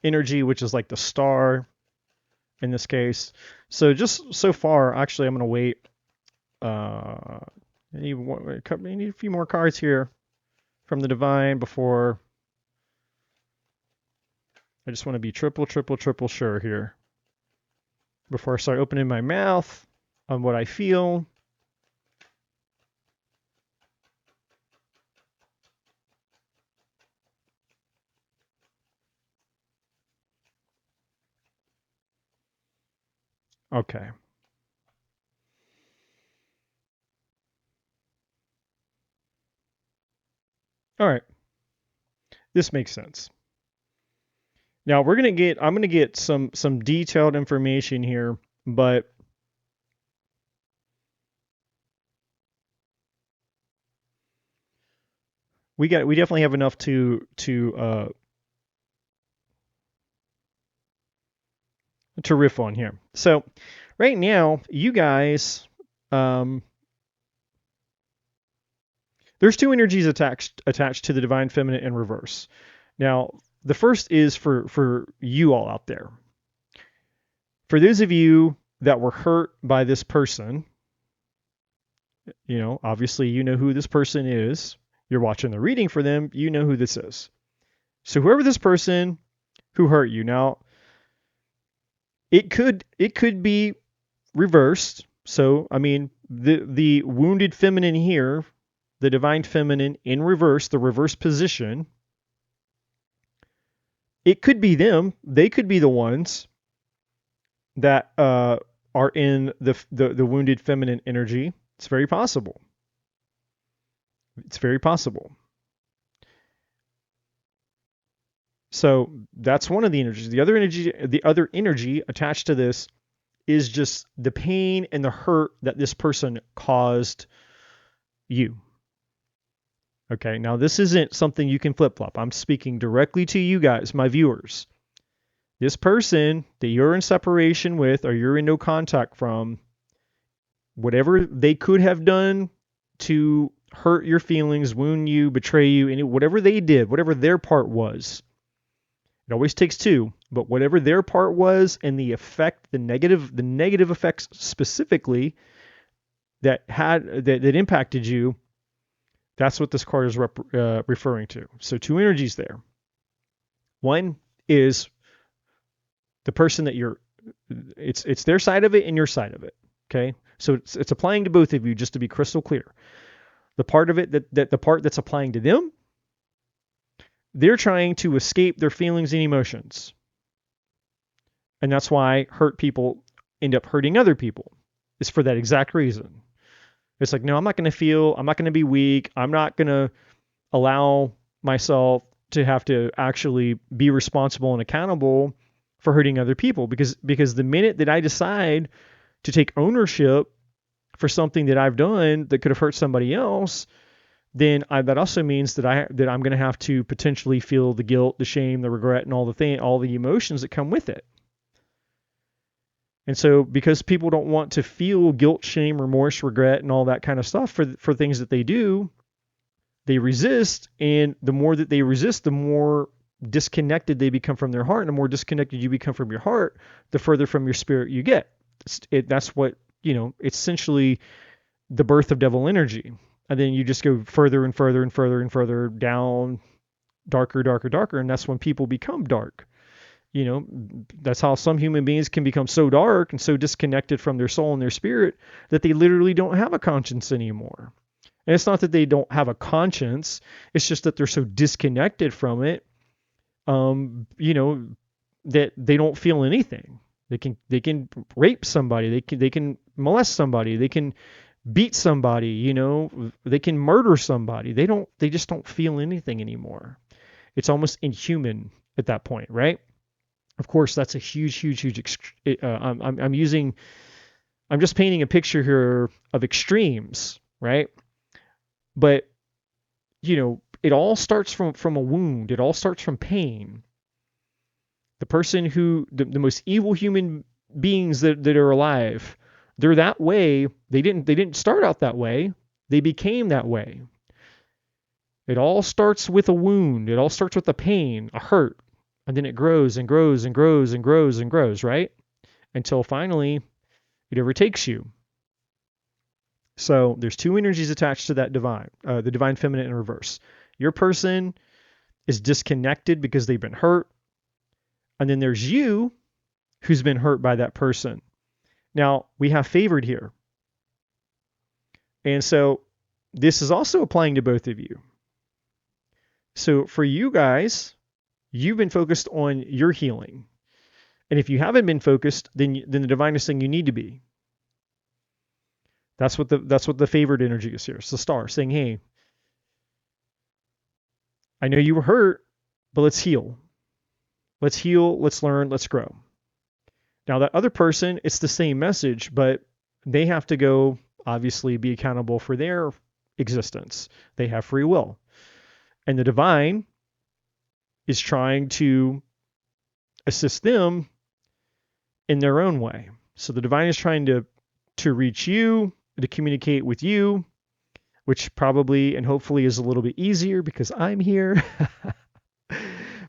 energy, which is like the star in this case. So just so far, actually, I'm going to wait. I need a few more cards here from the divine before. I just want to be triple sure here before I start opening my mouth on what I feel. Okay. All right. This makes sense. Now I'm gonna get some detailed information here, but we definitely have enough to riff on here. So right now, you guys, there's 2 energies attached to the divine feminine in reverse. Now, the first is for you all out there. For those of you that were hurt by this person, obviously you know who this person is. You're watching the reading for them, you know who this is. So whoever this person who hurt you, now it could be reversed. So I mean, the wounded feminine here, the divine feminine in reverse, the reverse position, it could be them. They could be the ones that are in the wounded feminine energy. It's very possible. It's very possible. So that's one of the energies. The other energy attached to this is just the pain and the hurt that this person caused you. Okay, now this isn't something you can flip-flop. I'm speaking directly to you guys, my viewers. This person that you're in separation with or you're in no contact from, whatever they could have done to hurt your feelings, wound you, betray you, and whatever they did, whatever their part was, it always takes 2, but whatever their part was and the effect, the negative effects specifically that impacted you, that's what this card is referring to. So 2 energies there. One is the person that it's their side of it and your side of it. Okay, so it's applying to both of you, just to be crystal clear. The part of it that the part that's applying to them, they're trying to escape their feelings and emotions, and that's why hurt people end up hurting other people. Is for that exact reason. It's like, no, I'm not going to feel, I'm not going to be weak. I'm not going to allow myself to have to actually be responsible and accountable for hurting other people, because the minute that I decide to take ownership for something that I've done that could have hurt somebody else, then that also means that I'm going to have to potentially feel the guilt, the shame, the regret, and all the emotions that come with it. And so, because people don't want to feel guilt, shame, remorse, regret, and all that kind of stuff for things that they do, they resist. And the more that they resist, the more disconnected they become from their heart. And the more disconnected you become from your heart, the further from your spirit you get. That's what, it's essentially the birth of devil energy. And then you just go further and further and further and further down, darker, darker, darker. And that's when people become dark. That's how some human beings can become so dark and so disconnected from their soul and their spirit that they literally don't have a conscience anymore. And it's not that they don't have a conscience. It's just that they're so disconnected from it, that they don't feel anything. They can rape somebody. They can molest somebody. They can beat somebody. They can murder somebody. They just don't feel anything anymore. It's almost inhuman at that point, right? Of course, that's a huge. I'm just painting a picture here of extremes, right? But it all starts from a wound. It all starts from pain. The person the most evil human beings that are alive, they're that way. They didn't start out that way. They became that way. It all starts with a wound. It all starts with a pain, a hurt. And then it grows and grows and grows and grows and grows, right? Until finally it overtakes you. So there's two energies attached to that divine, the divine feminine in reverse. Your person is disconnected because they've been hurt. And then there's you who's been hurt by that person. Now, we have favored here. And so this is also applying to both of you. So for you guys, you've been focused on your healing. And if you haven't been focused, then the divine is saying you need to be. That's what the favored energy is here. It's the star saying, hey, I know you were hurt, but let's heal. Let's heal, let's learn, let's grow. Now that other person, it's the same message, but they have to go, obviously, be accountable for their existence. They have free will. And the divine is trying to assist them in their own way. So the divine is trying to reach you, to communicate with you, which probably and hopefully is a little bit easier because I'm here.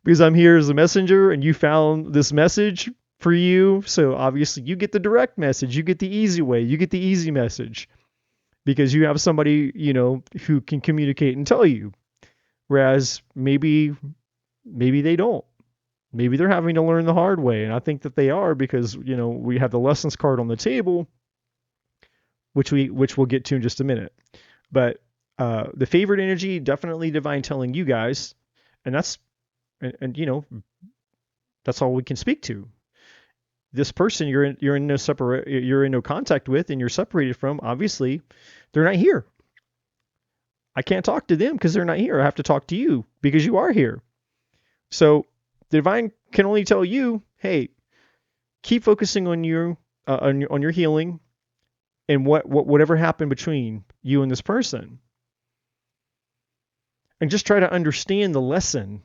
Because I'm here as a messenger and you found this message for you. So obviously you get the direct message. You get the easy way. You get the easy message because you have somebody, who can communicate and tell you. Whereas maybe they don't. Maybe they're having to learn the hard way. And I think that they are because, we have the lessons card on the table, which we'll get to in just a minute. But the favored energy, definitely divine telling you guys, and that's all we can speak to. This person you're in no contact with and you're separated from, obviously, they're not here. I can't talk to them because they're not here. I have to talk to you because you are here. So the divine can only tell you, hey, keep focusing on your healing and whatever happened between you and this person. And just try to understand the lesson.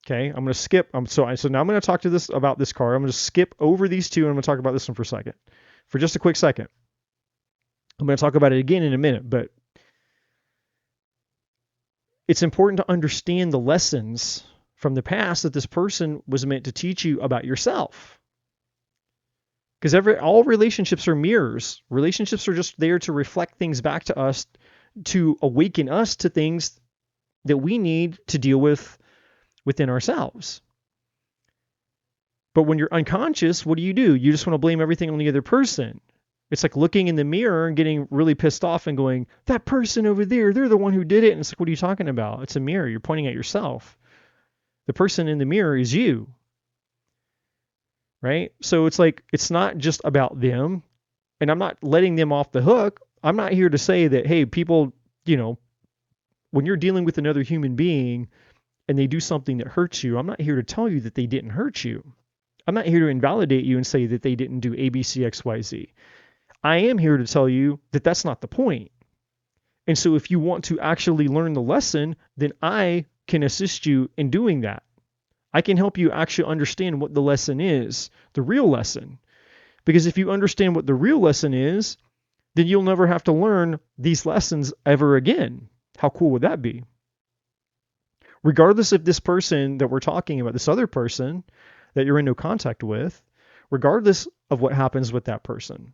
Okay, I'm going to skip. So now I'm going to talk about this card. I'm going to skip over these two and I'm going to talk about this one for just a quick second. I'm going to talk about it again in a minute, but it's important to understand the lessons from the past that this person was meant to teach you about yourself. Because all relationships are mirrors. Relationships are just there to reflect things back to us, to awaken us to things that we need to deal with within ourselves. But when you're unconscious, what do? You just want to blame everything on the other person. It's like looking in the mirror and getting really pissed off and going, that person over there, they're the one who did it. And it's like, what are you talking about? It's a mirror. You're pointing at yourself. The person in the mirror is you. Right? So it's like, it's not just about them. And I'm not letting them off the hook. I'm not here to say that, hey, people, when you're dealing with another human being and they do something that hurts you, I'm not here to tell you that they didn't hurt you. I'm not here to invalidate you and say that they didn't do A, B, C, X, Y, Z. I am here to tell you that that's not the point. And so if you want to actually learn the lesson, then I can assist you in doing that. I can help you actually understand what the lesson is, the real lesson. Because if you understand what the real lesson is, then you'll never have to learn these lessons ever again. How cool would that be? Regardless of this person that we're talking about, this other person that you're in no contact with, regardless of what happens with that person,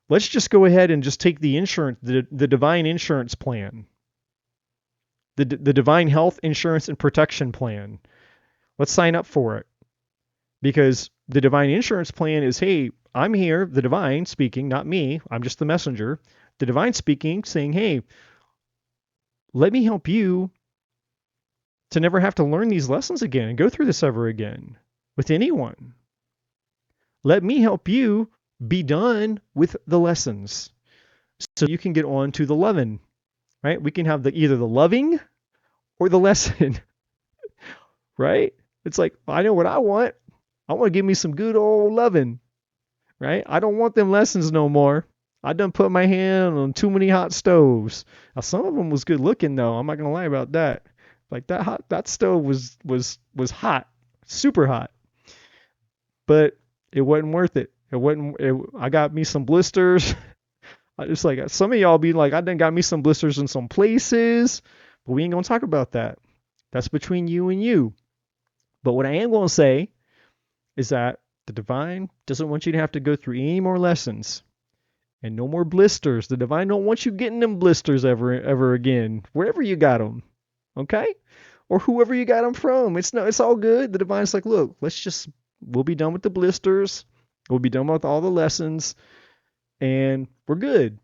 let's just go ahead and just take the insurance, the divine insurance plan, the divine health insurance and protection plan. Let's sign up for it. Because the divine insurance plan is, hey, I'm here, the divine speaking, not me. I'm just the messenger. The divine speaking, saying, hey, let me help you to never have to learn these lessons again and go through this ever again with anyone. Let me help you be done with the lessons so you can get on to the loving, right? We can have either the loving or the lesson, right? It's like, I know what I want. I want to give me some good old loving, right? I don't want them lessons no more. I done put my hand on too many hot stoves. Now, some of them was good looking though. I'm not gonna lie about that. Like that stove was hot, super hot, but it wasn't worth it. I got me some blisters. I just like some of y'all be like, I done got me some blisters in some places, but we ain't gonna talk about that. That's between you and you. But what I am gonna say is that the divine doesn't want you to have to go through any more lessons and no more blisters. The divine don't want you getting them blisters ever again, wherever you got them, okay? Or whoever you got them from. It's all good. The divine's like, look, we'll be done with the blisters. We'll be done with all the lessons, and we're good.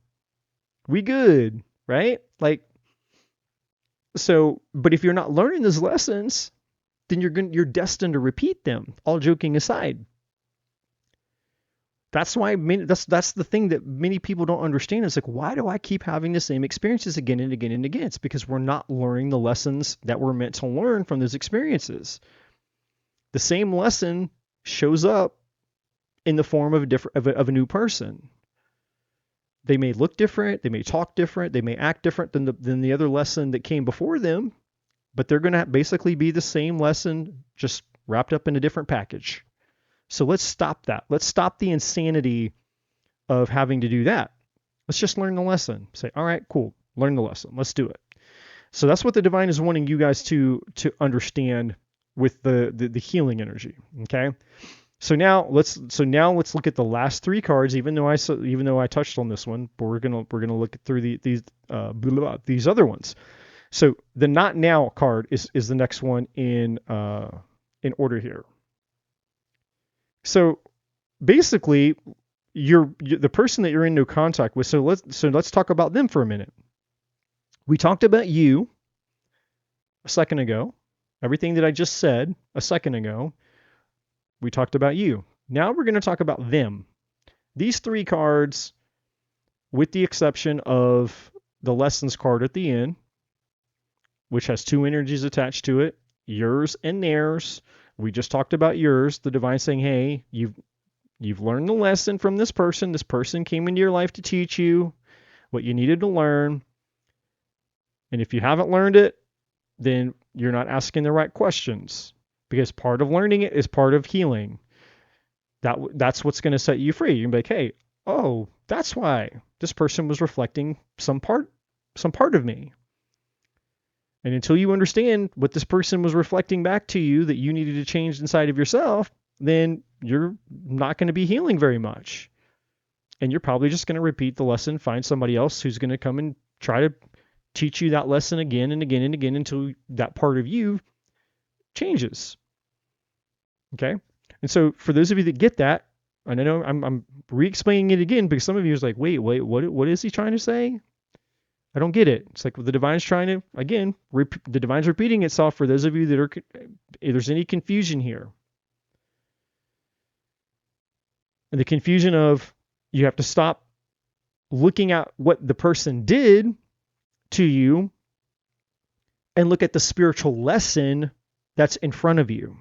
We good, right? Like, so, but if you're not learning those lessons, then you're destined to repeat them. All joking aside, that's why that's the thing that many people don't understand. It's like, why do I keep having the same experiences again and again and again? It's because we're not learning the lessons that we're meant to learn from those experiences. The same lesson shows up in the form of a new person. They may look different, they may talk different, they may act different than the other lesson that came before them, but they're going to basically be the same lesson, just wrapped up in a different package. So let's stop that. Let's stop the insanity of having to do that. Let's just learn the lesson. Say, all right, cool. Learn the lesson. Let's do it. So that's what the divine is wanting you guys to understand with the healing energy. Okay. So now let's look at the last three cards. Even though I touched on this one, but we're gonna look through these other ones. So the not now card is the next one in order here. So basically, you're the person that you're in no contact with. So let's talk about them for a minute. We talked about you a second ago. Everything that I just said a second ago, we talked about you. Now we're going to talk about them. These three cards, with the exception of the lessons card at the end, which has two energies attached to it, yours and theirs. We just talked about yours, the divine saying, hey, you've learned the lesson from this person. This person came into your life to teach you what you needed to learn. And if you haven't learned it, then you're not asking the right questions, because part of learning it is part of healing. That's what's going to set you free. You're going to be like, hey, oh, that's why this person was reflecting some part of me. And until you understand what this person was reflecting back to you that you needed to change inside of yourself, then you're not going to be healing very much. And you're probably just going to repeat the lesson, find somebody else who's going to come and try to teach you that lesson again and again and again until that part of you changes. Okay? And so for those of you that get that, and I know I'm re-explaining it again because some of you is like, wait, what is he trying to say? I don't get it. It's like the divine's trying to, again, the divine's repeating itself for those of you that if there's any confusion here. And the confusion of you have to stop looking at what the person did to you and look at the spiritual lesson that's in front of you.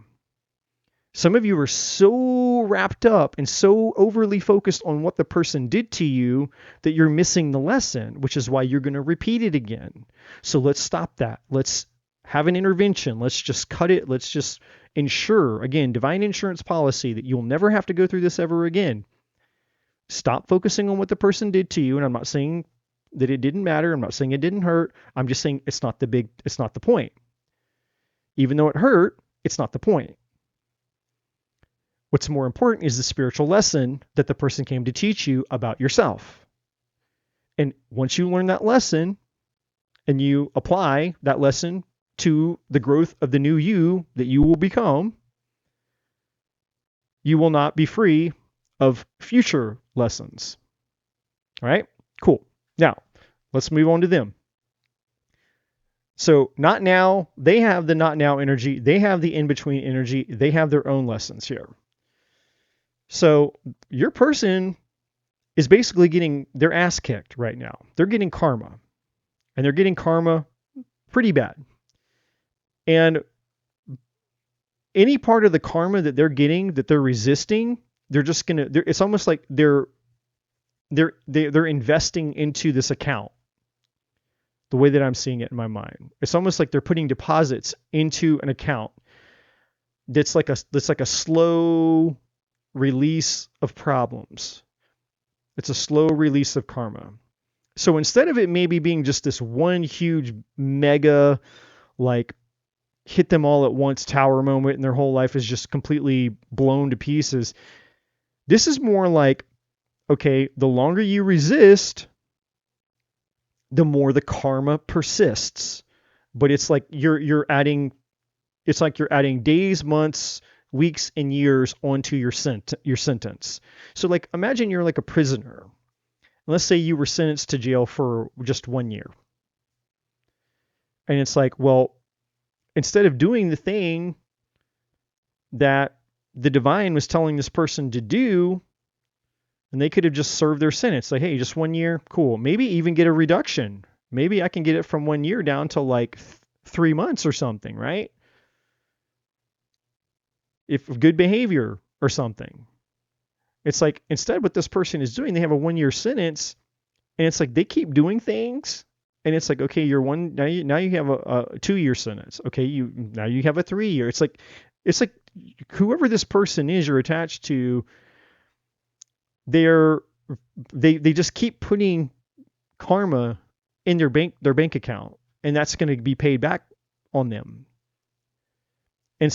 Some of you are so wrapped up and so overly focused on what the person did to you that you're missing the lesson, which is why you're going to repeat it again. So let's stop that. Let's have an intervention. Let's just cut it. Let's just ensure, again, divine insurance policy that you'll never have to go through this ever again. Stop focusing on what the person did to you. And I'm not saying that it didn't matter. I'm not saying it didn't hurt. I'm just saying it's not the point. Even though it hurt, it's not the point. What's more important is the spiritual lesson that the person came to teach you about yourself. And once you learn that lesson and you apply that lesson to the growth of the new you that you will become, you will not be free of future lessons. All right? Cool. Now, let's move on to them. So, not now, they have the not now energy. They have the in-between energy. They have their own lessons here. So your person is basically getting their ass kicked right now. They're getting karma. And they're getting karma pretty bad. And any part of the karma that they're getting, that they're resisting, they're just going to, it's almost like they're investing into this account. The way that I'm seeing it in my mind. It's almost like they're putting deposits into an account that's like a slow release of problems. It's a slow release of karma. So instead of it maybe being just this one huge mega, like, hit them all at once tower moment and their whole life is just completely blown to pieces, this is more like, okay, the longer you resist, the more the karma persists. But it's like you're adding days, months, weeks, and years onto your sentence. So like, imagine you're like a prisoner. Let's say you were sentenced to jail for just 1 year. And it's like, well, instead of doing the thing that the divine was telling this person to do, and they could have just served their sentence. Like, hey, just 1 year, cool. Maybe even get a reduction. Maybe I can get it from 1 year down to like 3 months or something, right? If good behavior or something. It's like, instead what this person is doing, they have a 1 year sentence, and it's like they keep doing things, and it's like, okay, now you have a 2 year sentence. Okay, now you have a 3 year. It's like whoever this person is you're attached to, they just keep putting karma in their bank account, and that's going to be paid back on them. And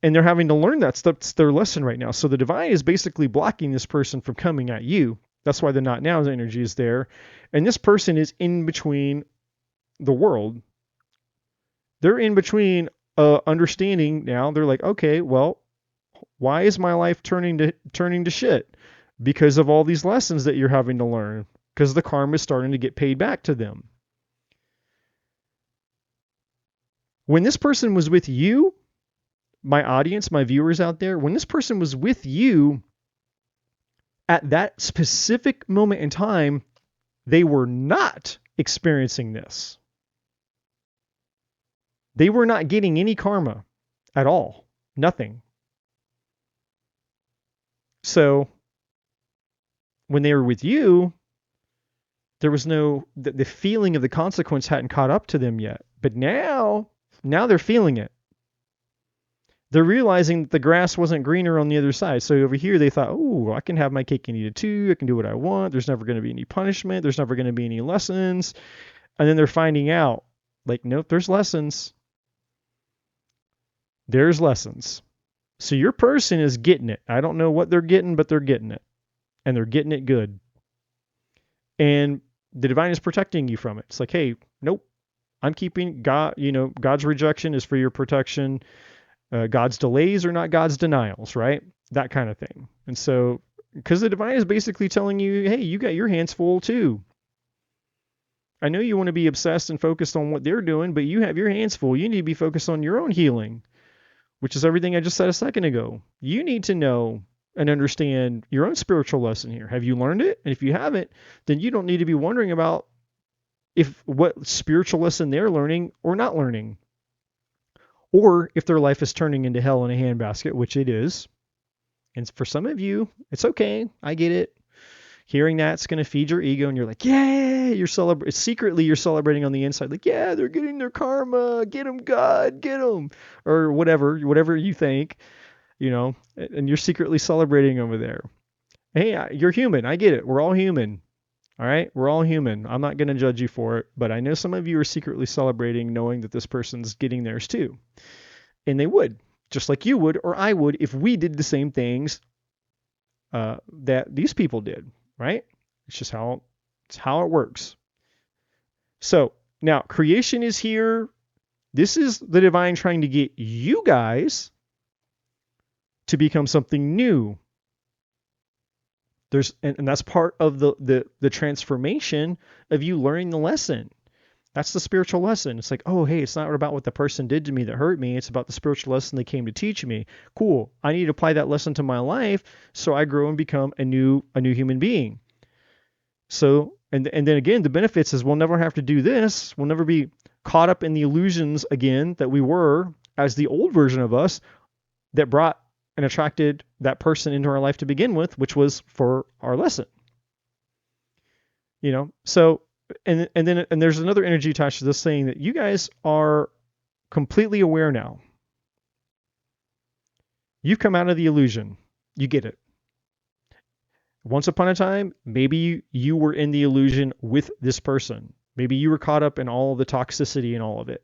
they're having to learn that. That's their lesson right now. So the divine is basically blocking this person from coming at you. That's why the not now energy is there. And this person is in between the world. They're in between understanding now. They're like, okay, well, why is my life turning to shit? Because of all these lessons that you're having to learn. Because the karma is starting to get paid back to them. When this person was with you, my audience, my viewers out there, when this person was with you at that specific moment in time, they were not experiencing this. They were not getting any karma at all. Nothing. So when they were with you, there was the feeling of the consequence hadn't caught up to them yet. But now they're feeling it. They're realizing that the grass wasn't greener on the other side. So over here they thought, oh, I can have my cake and eat it too. I can do what I want. There's never going to be any punishment. There's never going to be any lessons. And then they're finding out, like, nope, there's lessons. There's lessons. So your person is getting it. I don't know what they're getting, but they're getting it. And they're getting it good. And the divine is protecting you from it. It's like, hey, nope, I'm keeping God, God's rejection is for your protection. God's delays are not God's denials, right? That kind of thing. And so, because the divine is basically telling you, hey, you got your hands full too. I know you want to be obsessed and focused on what they're doing, but you have your hands full. You need to be focused on your own healing, which is everything I just said a second ago. You need to know and understand your own spiritual lesson here. Have you learned it? And if you haven't, then you don't need to be wondering about if what spiritual lesson they're learning or not learning, or if their life is turning into hell in a handbasket, which it is. And for some of you, it's okay. I get it. Hearing that's going to feed your ego, and you're like, yeah, secretly you're celebrating on the inside, like, yeah, they're getting their karma, get them, God, get them, or whatever you think, and you're secretly celebrating over there. Hey, you're human. I get it. We're all human. All right, we're all human. I'm not going to judge you for it, but I know some of you are secretly celebrating knowing that this person's getting theirs too. And they would, just like you would or I would if we did the same things that these people did, right? It's just how it works. So now creation is here. This is the divine trying to get you guys to become something new. And that's part of the transformation of you learning the lesson. That's the spiritual lesson. It's like, oh, hey, it's not about what the person did to me that hurt me. It's about the spiritual lesson they came to teach me. Cool. I need to apply that lesson to my life so I grow and become a new human being. So, and then again, the benefits is we'll never have to do this. We'll never be caught up in the illusions again that we were as the old version of us that brought and attracted that person into our life to begin with, which was for our lesson. So and there's another energy attached to this saying that you guys are completely aware now. You've come out of the illusion. You get it. Once upon a time, maybe you were in the illusion with this person. Maybe you were caught up in all of the toxicity and all of it.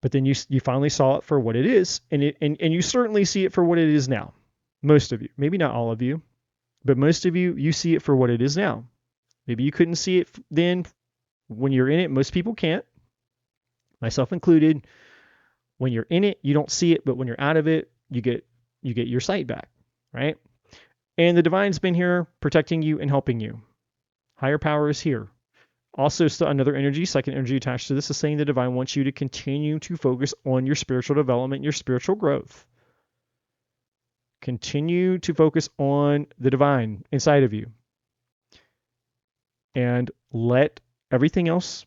But then you finally saw it for what it is, and you certainly see it for what it is now. Most of you, maybe not all of you, but most of you see it for what it is now. Maybe you couldn't see it then when you're in it. Most people can't, myself included. When you're in it, you don't see it, but when you're out of it, you get your sight back, right? And the divine's been here protecting you and helping you. Higher power is here. Also, another energy, second energy attached to this is saying the divine wants you to continue to focus on your spiritual development, your spiritual growth. Continue to focus on the divine inside of you. And let everything else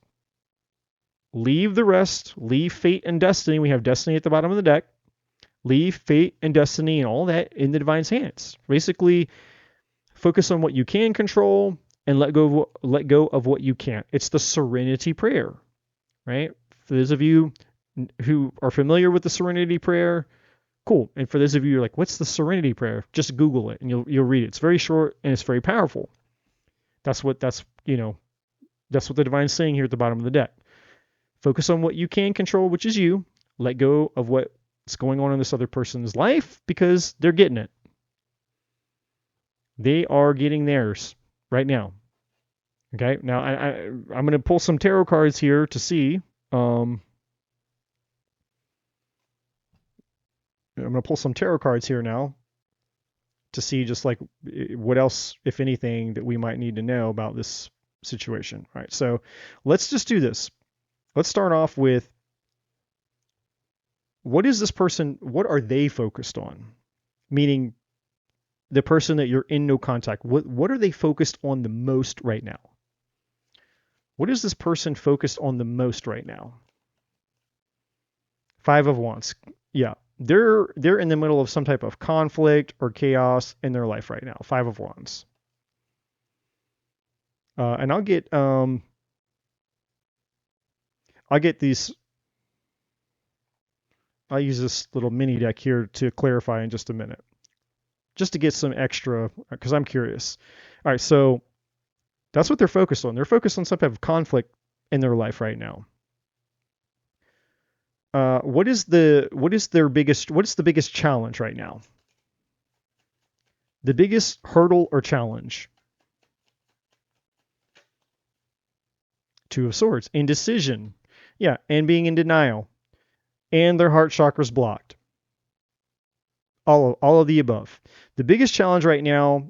leave the rest, leave fate and destiny. We have destiny at the bottom of the deck. Leave fate and destiny and all that in the divine's hands. Basically, focus on what you can control and let go of what you can't. It's the serenity prayer, right? For those of you who are familiar with the serenity prayer, cool. And for those of you who are like, what's the serenity prayer? Just Google it and you'll read it. It's very short and it's very powerful. That's what the divine's saying here at the bottom of the deck. Focus on what you can control, which is you. Let go of what's going on in this other person's life because they're getting it. They are getting theirs right now. Okay, now I'm going to pull some tarot cards here to see. I'm going to pull some tarot cards here now to see just like what else, if anything, that we might need to know about this situation. All right, so let's just do this. Let's start off with what are they focused on? Meaning the person that you're in no contact. What are they focused on the most right now? What is this person focused on the most right now? Five of Wands. Yeah, they're in the middle of some type of conflict or chaos in their life right now. Five of Wands. And I'll get these. I'll use this little mini deck here to clarify in just a minute, just to get some extra, because I'm curious. All right, so that's what they're focused on. They're focused on some type of conflict in their life right now. What's the biggest challenge right now? The biggest hurdle or challenge? Two of Swords. Indecision. Yeah, and being in denial. And their heart chakra's blocked. All of the above. The biggest challenge right now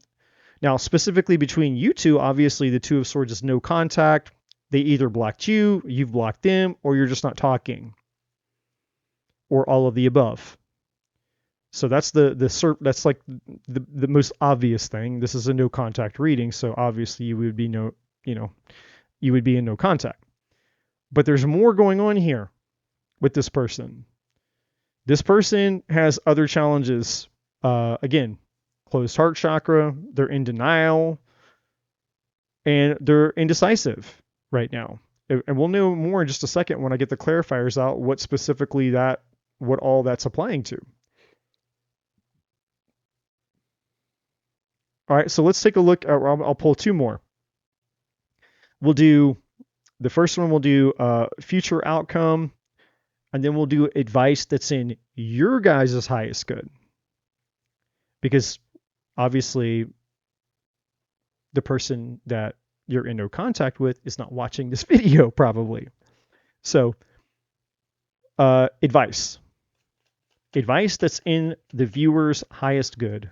specifically between you two, obviously the Two of Swords is no contact. They either blocked you, you've blocked them, or you're just not talking. Or all of the above. So that's that's like the most obvious thing. This is a no contact reading, so obviously you would be you know, you would be in no contact. But there's more going on here with this person. This person has other challenges. Again, closed heart chakra, they're in denial, and they're indecisive right now. And we'll know more in just a second when I get the clarifiers out, what all that's applying to. All right, so let's take a look. I'll pull two more. We'll do the first one. We'll do future outcome, and then we'll do advice that's in your guys' highest good. Because obviously, the person that you're in no contact with is not watching this video, probably. So, advice that's in the viewer's highest good.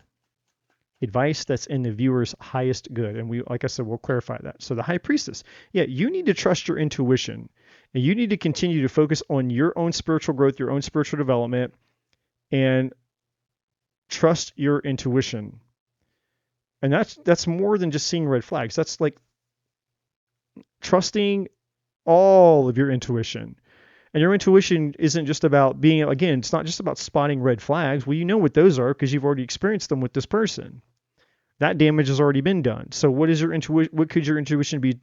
Advice that's in the viewer's highest good. And like I said, we'll clarify that. So the high priestess, yeah, you need to trust your intuition, and you need to continue to focus on your own spiritual growth, your own spiritual development, and trust your intuition. And that's more than just seeing red flags. That's like trusting all of your intuition. And your intuition isn't just about again, it's not just about spotting red flags. Well, you know what those are because you've already experienced them with this person. That damage has already been done. So what could your intuition be,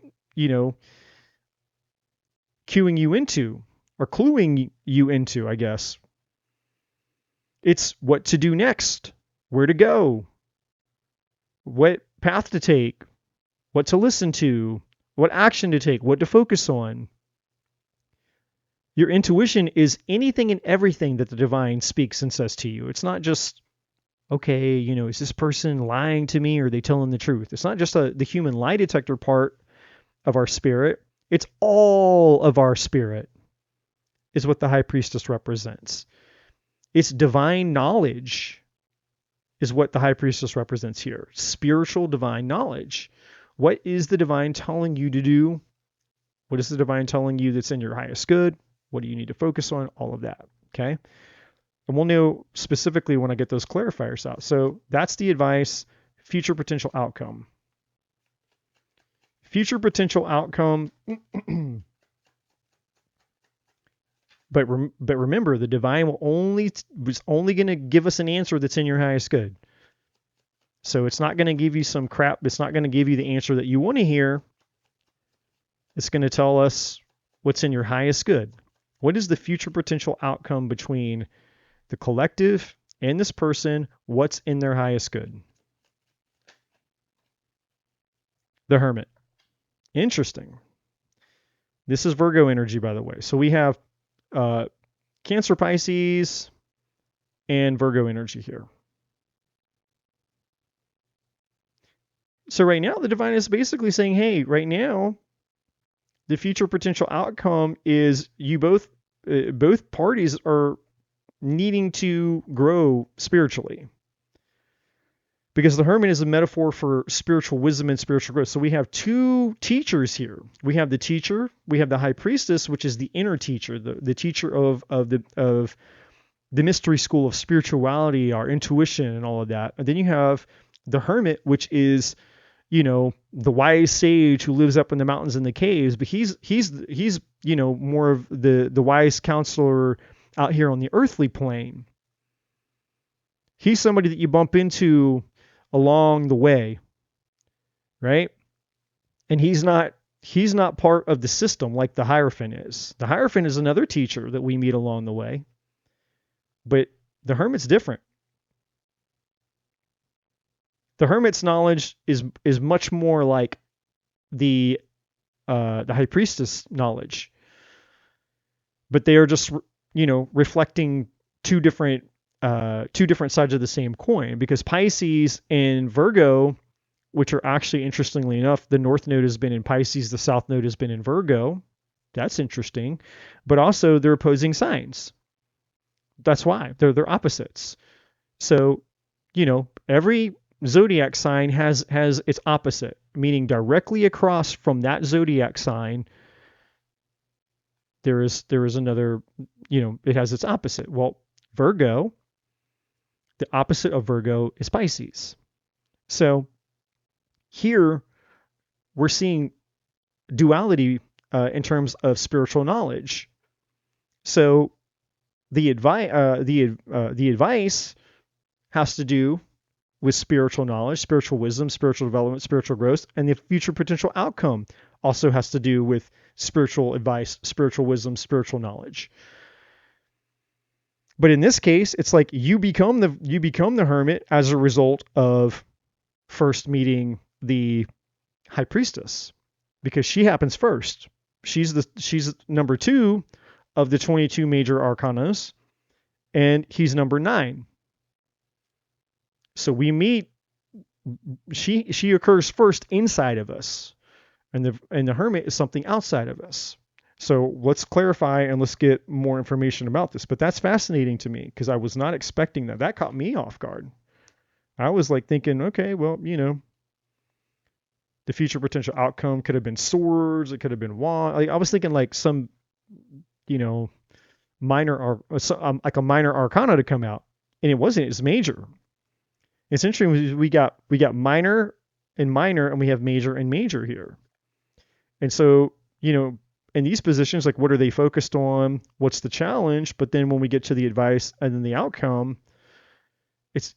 cueing you into or cluing you into, I guess? It's what to do next, where to go, what path to take, what to listen to, what action to take, what to focus on. Your intuition is anything and everything that the divine speaks and says to you. It's not just, okay, is this person lying to me or are they telling the truth? It's not just the human lie detector part of our spirit. It's all of our spirit is what the high priestess represents. It's divine knowledge is what the high priestess represents here. Spiritual divine knowledge. What is the divine telling you to do? What is the divine telling you that's in your highest good? What do you need to focus on? All of that. Okay. And we'll know specifically when I get those clarifiers out. So that's the advice, future potential outcome. Future potential outcome. But remember, the divine was only going to give us an answer that's in your highest good. So it's not going to give you some crap. It's not going to give you the answer that you want to hear. It's going to tell us what's in your highest good. What is the future potential outcome between the collective and this person? What's in their highest good? The Hermit. Interesting. This is Virgo energy, by the way. So we have Cancer, Pisces, and Virgo energy here. So right now, the divine is basically saying, hey, right now, the future potential outcome is you both parties are needing to grow spiritually. Because the Hermit is a metaphor for spiritual wisdom and spiritual growth. So we have two teachers here. We have the teacher, we have the high priestess, which is the inner teacher, the teacher of the mystery school of spirituality, our intuition and all of that. And then you have the Hermit, which is, the wise sage who lives up in the mountains and the caves, but he's more of the wise counselor out here on the earthly plane. He's somebody that you bump into along the way, right? And he's not part of the system like the Hierophant is. The Hierophant is another teacher that we meet along the way, but the Hermit's different. The Hermit's knowledge is much more like the high priestess knowledge, but they are just reflecting two different sides of the same coin, because Pisces and Virgo, which are actually, interestingly enough, the North Node has been in Pisces, the South Node has been in Virgo. That's interesting, but also they're opposing signs. That's why they're opposites. So every zodiac sign has its opposite, meaning directly across from that zodiac sign there is another, it has its opposite. Well, Virgo The opposite of Virgo is Pisces. So here we're seeing duality in terms of spiritual knowledge. So the advice has to do with spiritual knowledge, spiritual wisdom, spiritual development, spiritual growth, and the future potential outcome also has to do with spiritual advice, spiritual wisdom, spiritual knowledge. But in this case, it's like you become the hermit as a result of first meeting the high priestess, because she happens first. She's number 2 of the 22 major arcanas, and he's number 9. So we meet. She occurs first inside of us, and the hermit is something outside of us. So let's clarify and let's get more information about this. But that's fascinating to me because I was not expecting that. That caught me off guard. I was like thinking, okay, well, the future potential outcome could have been swords. It could have been wand. Like, I was thinking like some, minor, like a minor arcana to come out, and it wasn't. It's major. It's interesting. We got minor, and we have major and major here. And so, in these positions, like what are they focused on? What's the challenge? But then when we get to the advice and then the outcome, it's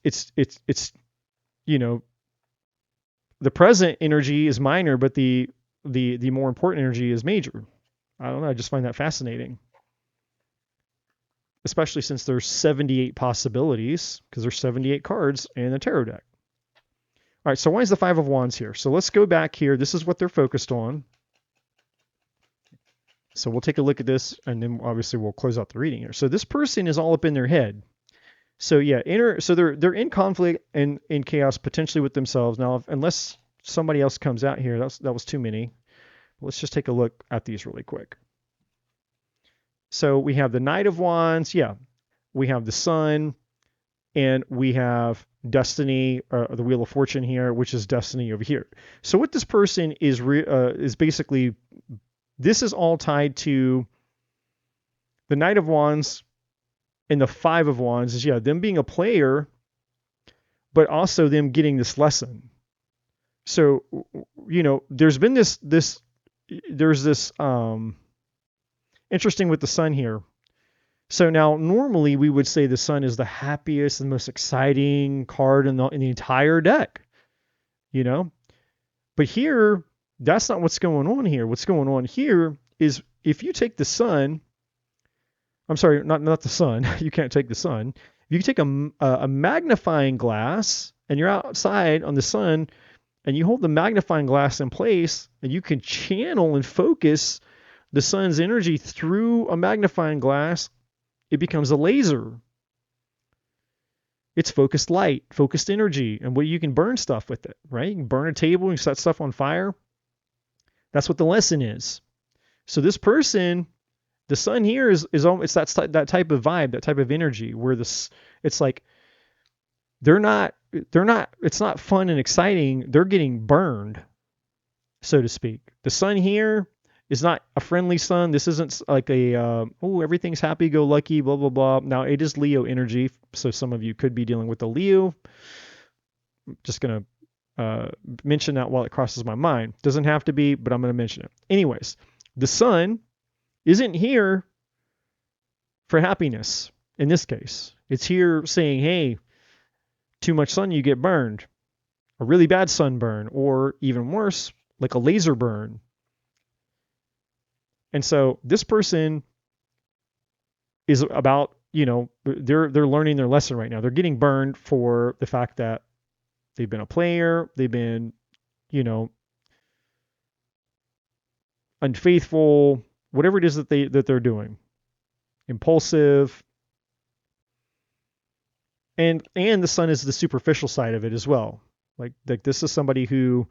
the present energy is minor, but the more important energy is major. I don't know. I just find that fascinating, especially since there's 78 possibilities, because there's 78 cards in the tarot deck. All right. So why is the 5 of Wands here? So let's go back here. This is what they're focused on. So we'll take a look at this, and then obviously we'll close out the reading here. So this person is all up in their head. So yeah, so they're in conflict and in chaos potentially with themselves. Now, unless somebody else comes out here, that was too many. Let's just take a look at these really quick. So we have the Knight of Wands, yeah. We have the Sun, and we have Destiny, the Wheel of Fortune here, which is Destiny over here. So what this person is basically, this is all tied to the Knight of Wands and the 5 of Wands is, them being a player, but also them getting this lesson. So, there's been this interesting with the Sun here. So now normally we would say the Sun is the happiest and most exciting card in the entire deck, but here, that's not what's going on here. What's going on here is if you take the Sun, I'm sorry, not the Sun. You can't take the Sun. If you take a magnifying glass and you're outside on the Sun and you hold the magnifying glass in place and you can channel and focus the Sun's energy through a magnifying glass, it becomes a laser. It's focused light, focused energy, and you can burn stuff with it, right? You can burn a table, you set stuff on fire. That's what the lesson is. So this person, the Sun here it's that type of vibe, that type of energy where it's like it's not fun and exciting. They're getting burned, so to speak. The Sun here is not a friendly Sun. This isn't like everything's happy go lucky, blah blah blah. Now it is Leo energy, so some of you could be dealing with a Leo. I'm just gonna mention that while it crosses my mind. Doesn't have to be, but I'm going to mention it. Anyways, the Sun isn't here for happiness in this case. It's here saying, hey, too much sun, you get burned. A really bad sunburn, or even worse, like a laser burn. And so this person is about, they're learning their lesson right now. They're getting burned for the fact that they've been a player, they've been, unfaithful, whatever it is that they're doing. Impulsive. And the Sun is the superficial side of it as well. Like this is somebody who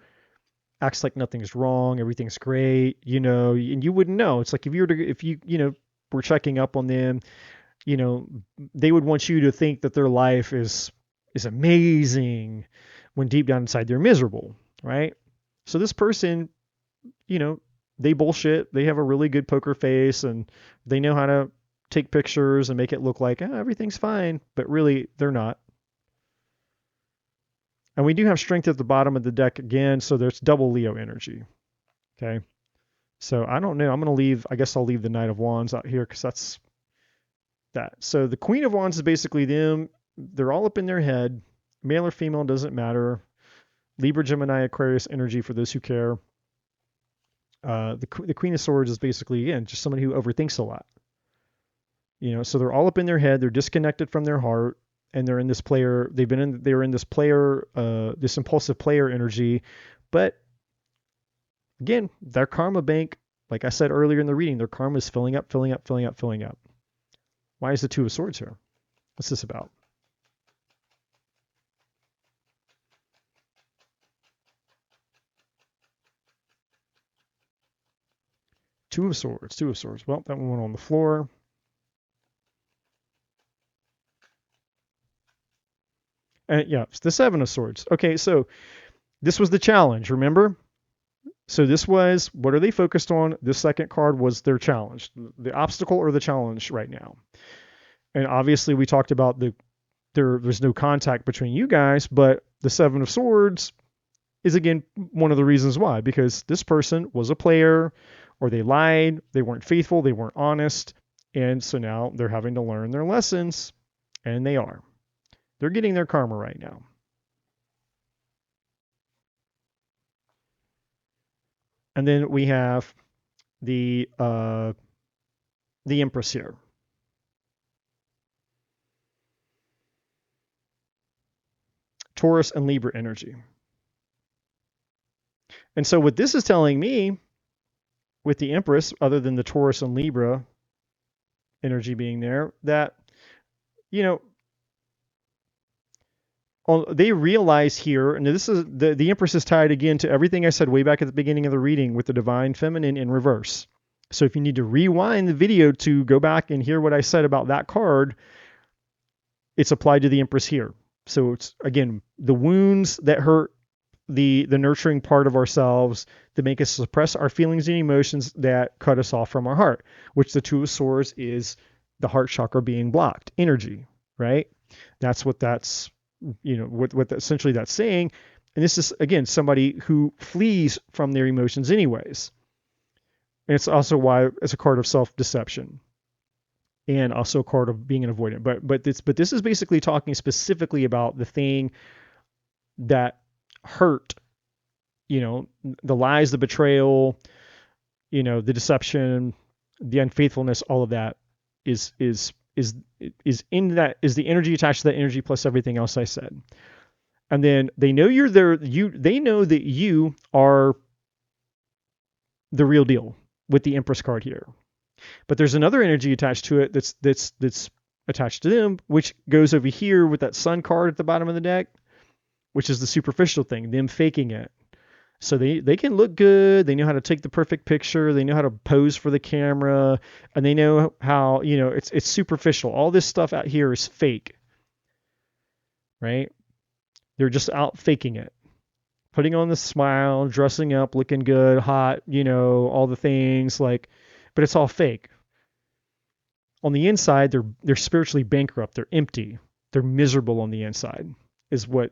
acts like nothing's wrong, everything's great, and you wouldn't know. It's like if you were checking up on them, they would want you to think that their life is amazing when deep down inside they're miserable, right? So this person, they bullshit. They have a really good poker face and they know how to take pictures and make it look like everything's fine, but really they're not. And we do have strength at the bottom of the deck again, so there's double Leo energy. Okay. So I don't know. I'm going to leave, I guess I'll leave the Knight of Wands out here because that's that. So the Queen of Wands is basically them. They're all up in their head. Male or female doesn't matter. Libra, Gemini, Aquarius energy for those who care. The Queen of Swords is basically, again, just somebody who overthinks a lot. You know, so they're all up in their head. They're disconnected from their heart, and they're in this player. They're in this player, this impulsive player energy. But again, their karma bank, like I said earlier in the reading, their karma is filling up, filling up, filling up, filling up. Why is the Two of Swords here? What's this about? Two of Swords, Two of Swords. Well, that one went on the floor. And yeah, it's the Seven of Swords. Okay, so this was the challenge, remember? So this was, what are they focused on? This second card was their challenge, the obstacle or the challenge right now. And obviously we talked about there's no contact between you guys, but the Seven of Swords is again one of the reasons why, because this person was a player, or they lied, they weren't faithful, they weren't honest, and so now they're having to learn their lessons, and they are. They're getting their karma right now. And then we have the Empress here. Taurus and Libra energy. And so what this is telling me with the Empress, other than the Taurus and Libra energy being there, that, you know, they realize here, and this is the Empress is tied again to everything I said way back at the beginning of the reading with the Divine Feminine in reverse. So if you need to rewind the video to go back and hear what I said about that card, it's applied to the Empress here. So it's, again, the wounds that hurt the nurturing part of ourselves, that make us suppress our feelings and emotions that cut us off from our heart, which the Two of Swords is the heart chakra being blocked energy, right? That's what that's, you know, what essentially that's saying. And this is, again, somebody who flees from their emotions anyways. And it's also why it's a card of self-deception, and also a card of being an avoidant. But this is basically talking specifically about the thing that hurt, you know, the lies, the betrayal, you know, the deception, the unfaithfulness, all of that is in that, is the energy attached to that energy plus everything else I said. And then they know you're there, they know that you are the real deal with the Empress card here. But there's another energy attached to it that's attached to them, which goes over here with that Sun card at the bottom of the deck, which is the superficial thing, them faking it. So they can look good, they know how to take the perfect picture, they know how to pose for the camera, and they know how, you know, it's superficial. All this stuff out here is fake, right? They're just out faking it, putting on the smile, dressing up, looking good, hot, you know, all the things, like, but it's all fake. On the inside, they're spiritually bankrupt, they're empty, they're miserable on the inside, is what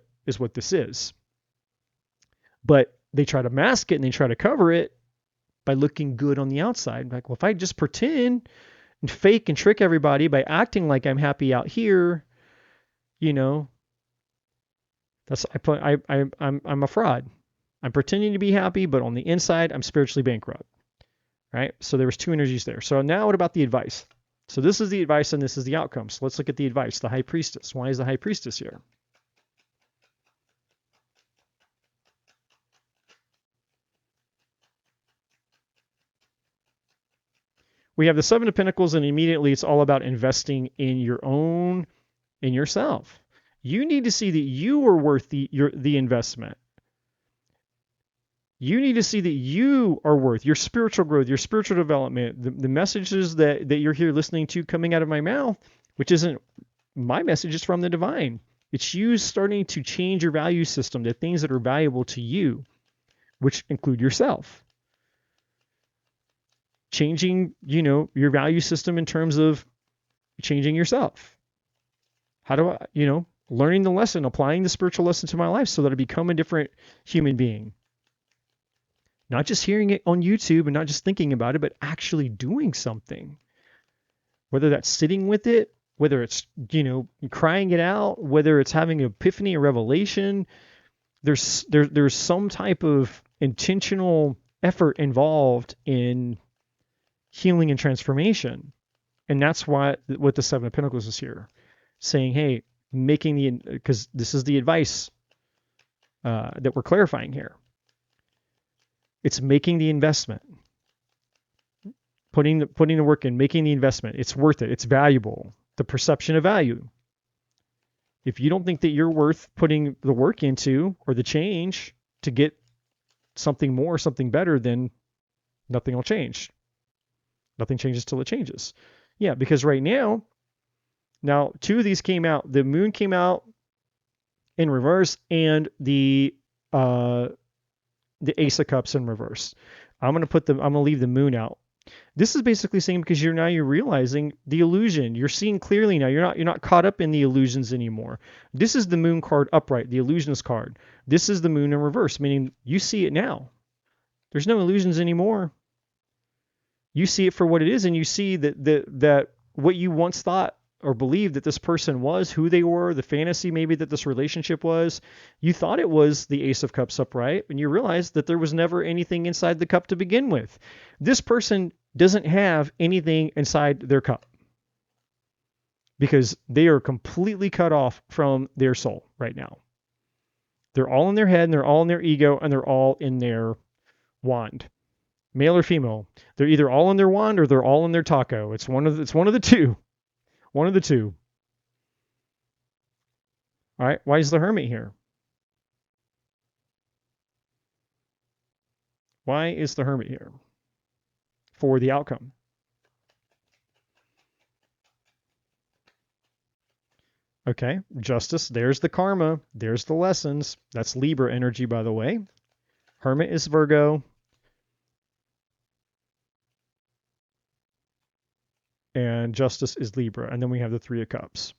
this is. But they try to mask it and they try to cover it by looking good on the outside. Like, well, if I just pretend and fake and trick everybody by acting like I'm happy out here, you know, I'm a fraud. I'm pretending to be happy, but on the inside, I'm spiritually bankrupt. Right? So there was two energies there. So now what about the advice? So this is the advice and this is the outcome. So let's look at the advice. The High Priestess. Why is the High Priestess here? We have the Seven of Pentacles, and immediately it's all about investing in yourself. You need to see that you are worth the investment. You need to see that you are worth your spiritual growth, your spiritual development, the messages that you're here listening to coming out of my mouth, which isn't my message, it's from the divine. It's you starting to change your value system to things that are valuable to you, which include yourself. Changing, you know, your value system in terms of changing yourself. How do I, you know, learning the lesson, applying the spiritual lesson to my life so that I become a different human being. Not just hearing it on YouTube and not just thinking about it, but actually doing something. Whether that's sitting with it, whether it's, crying it out, whether it's having an epiphany, a revelation, there's some type of intentional effort involved in healing and transformation. And that's what the Seven of Pentacles is here. Saying, hey, because this is the advice that we're clarifying here. It's making the investment. Putting the work in, making the investment. It's worth it. It's valuable. The perception of value. If you don't think that you're worth putting the work into or the change to get something more, something better, then nothing will change. Nothing changes till it changes. Yeah, because right now, two of these came out. The moon came out in reverse and the Ace of Cups in reverse. I'm gonna leave the moon out. This is basically saying because you're realizing the illusion. You're seeing clearly now. You're not caught up in the illusions anymore. This is the moon card upright, the illusionist card. This is the moon in reverse, meaning you see it now. There's no illusions anymore. You see it for what it is, and you see that what you once thought or believed that this person was, who they were, the fantasy maybe that this relationship was, you thought it was the Ace of Cups upright, and you realized that there was never anything inside the cup to begin with. This person doesn't have anything inside their cup because they are completely cut off from their soul right now. They're all in their head, and they're all in their ego, and they're all in their wand. Male or female. They're either all in their wand or they're all in their taco. It's one of the two. One of the two. All right. Why is the Hermit here? Why is the Hermit here? For the outcome. Okay. Justice. There's the karma. There's the lessons. That's Libra energy, by the way. Hermit is Virgo. And Justice is Libra. And then we have the Three of Cups.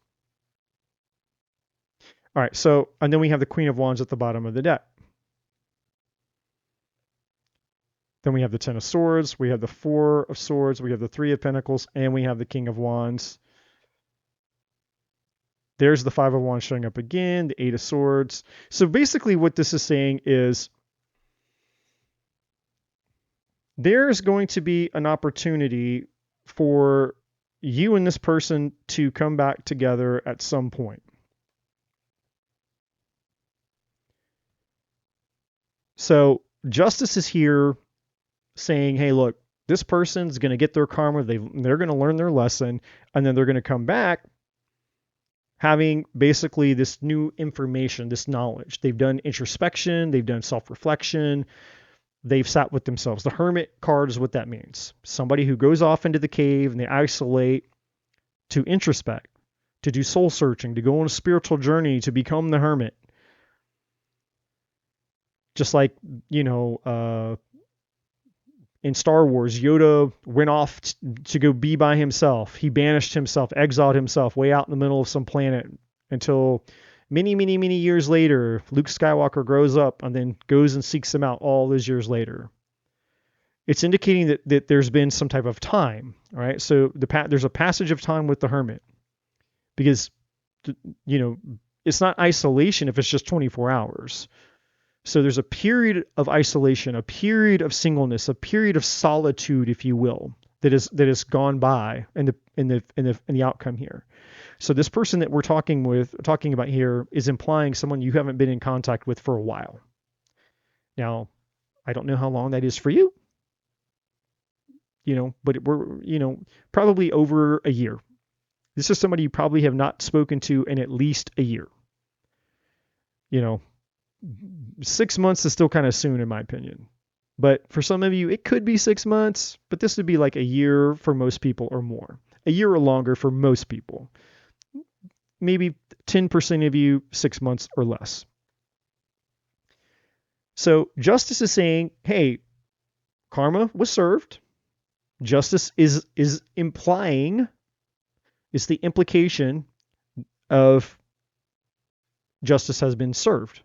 All right, and then we have the Queen of Wands at the bottom of the deck. Then we have the Ten of Swords, we have the Four of Swords, we have the Three of Pentacles, and we have the King of Wands. There's the Five of Wands showing up again, the Eight of Swords. So basically what this is saying is there's going to be an opportunity for you and this person to come back together at some point. So Justice is here saying, hey, look, this person's going to get their karma. They're going to learn their lesson, and then they're going to come back having basically this new information, this knowledge. They've done introspection. They've done self-reflection. They've sat with themselves. The Hermit card is what that means. Somebody who goes off into the cave and they isolate to introspect, to do soul searching, to go on a spiritual journey, to become the Hermit. Just like, in Star Wars, Yoda went off to go be by himself. He banished himself, exiled himself way out in the middle of some planet until many, many, many years later, Luke Skywalker grows up and then goes and seeks him out all those years later. It's indicating that there's been some type of time, right? So there's a passage of time with the Hermit because, it's not isolation if it's just 24 hours. So there's a period of isolation, a period of singleness, a period of solitude, if you will, that is gone by in the outcome here. So this person that we're talking about here is implying someone you haven't been in contact with for a while. Now, I don't know how long that is for you, but we're, probably over a year. This is somebody you probably have not spoken to in at least a year. 6 months is still kind of soon in my opinion. But for some of you, it could be 6 months, but this would be like a year for most people or more. A year or longer for most people. Maybe 10% of you, 6 months or less. So Justice is saying, hey, karma was served. Justice is implying, it's the implication of justice has been served.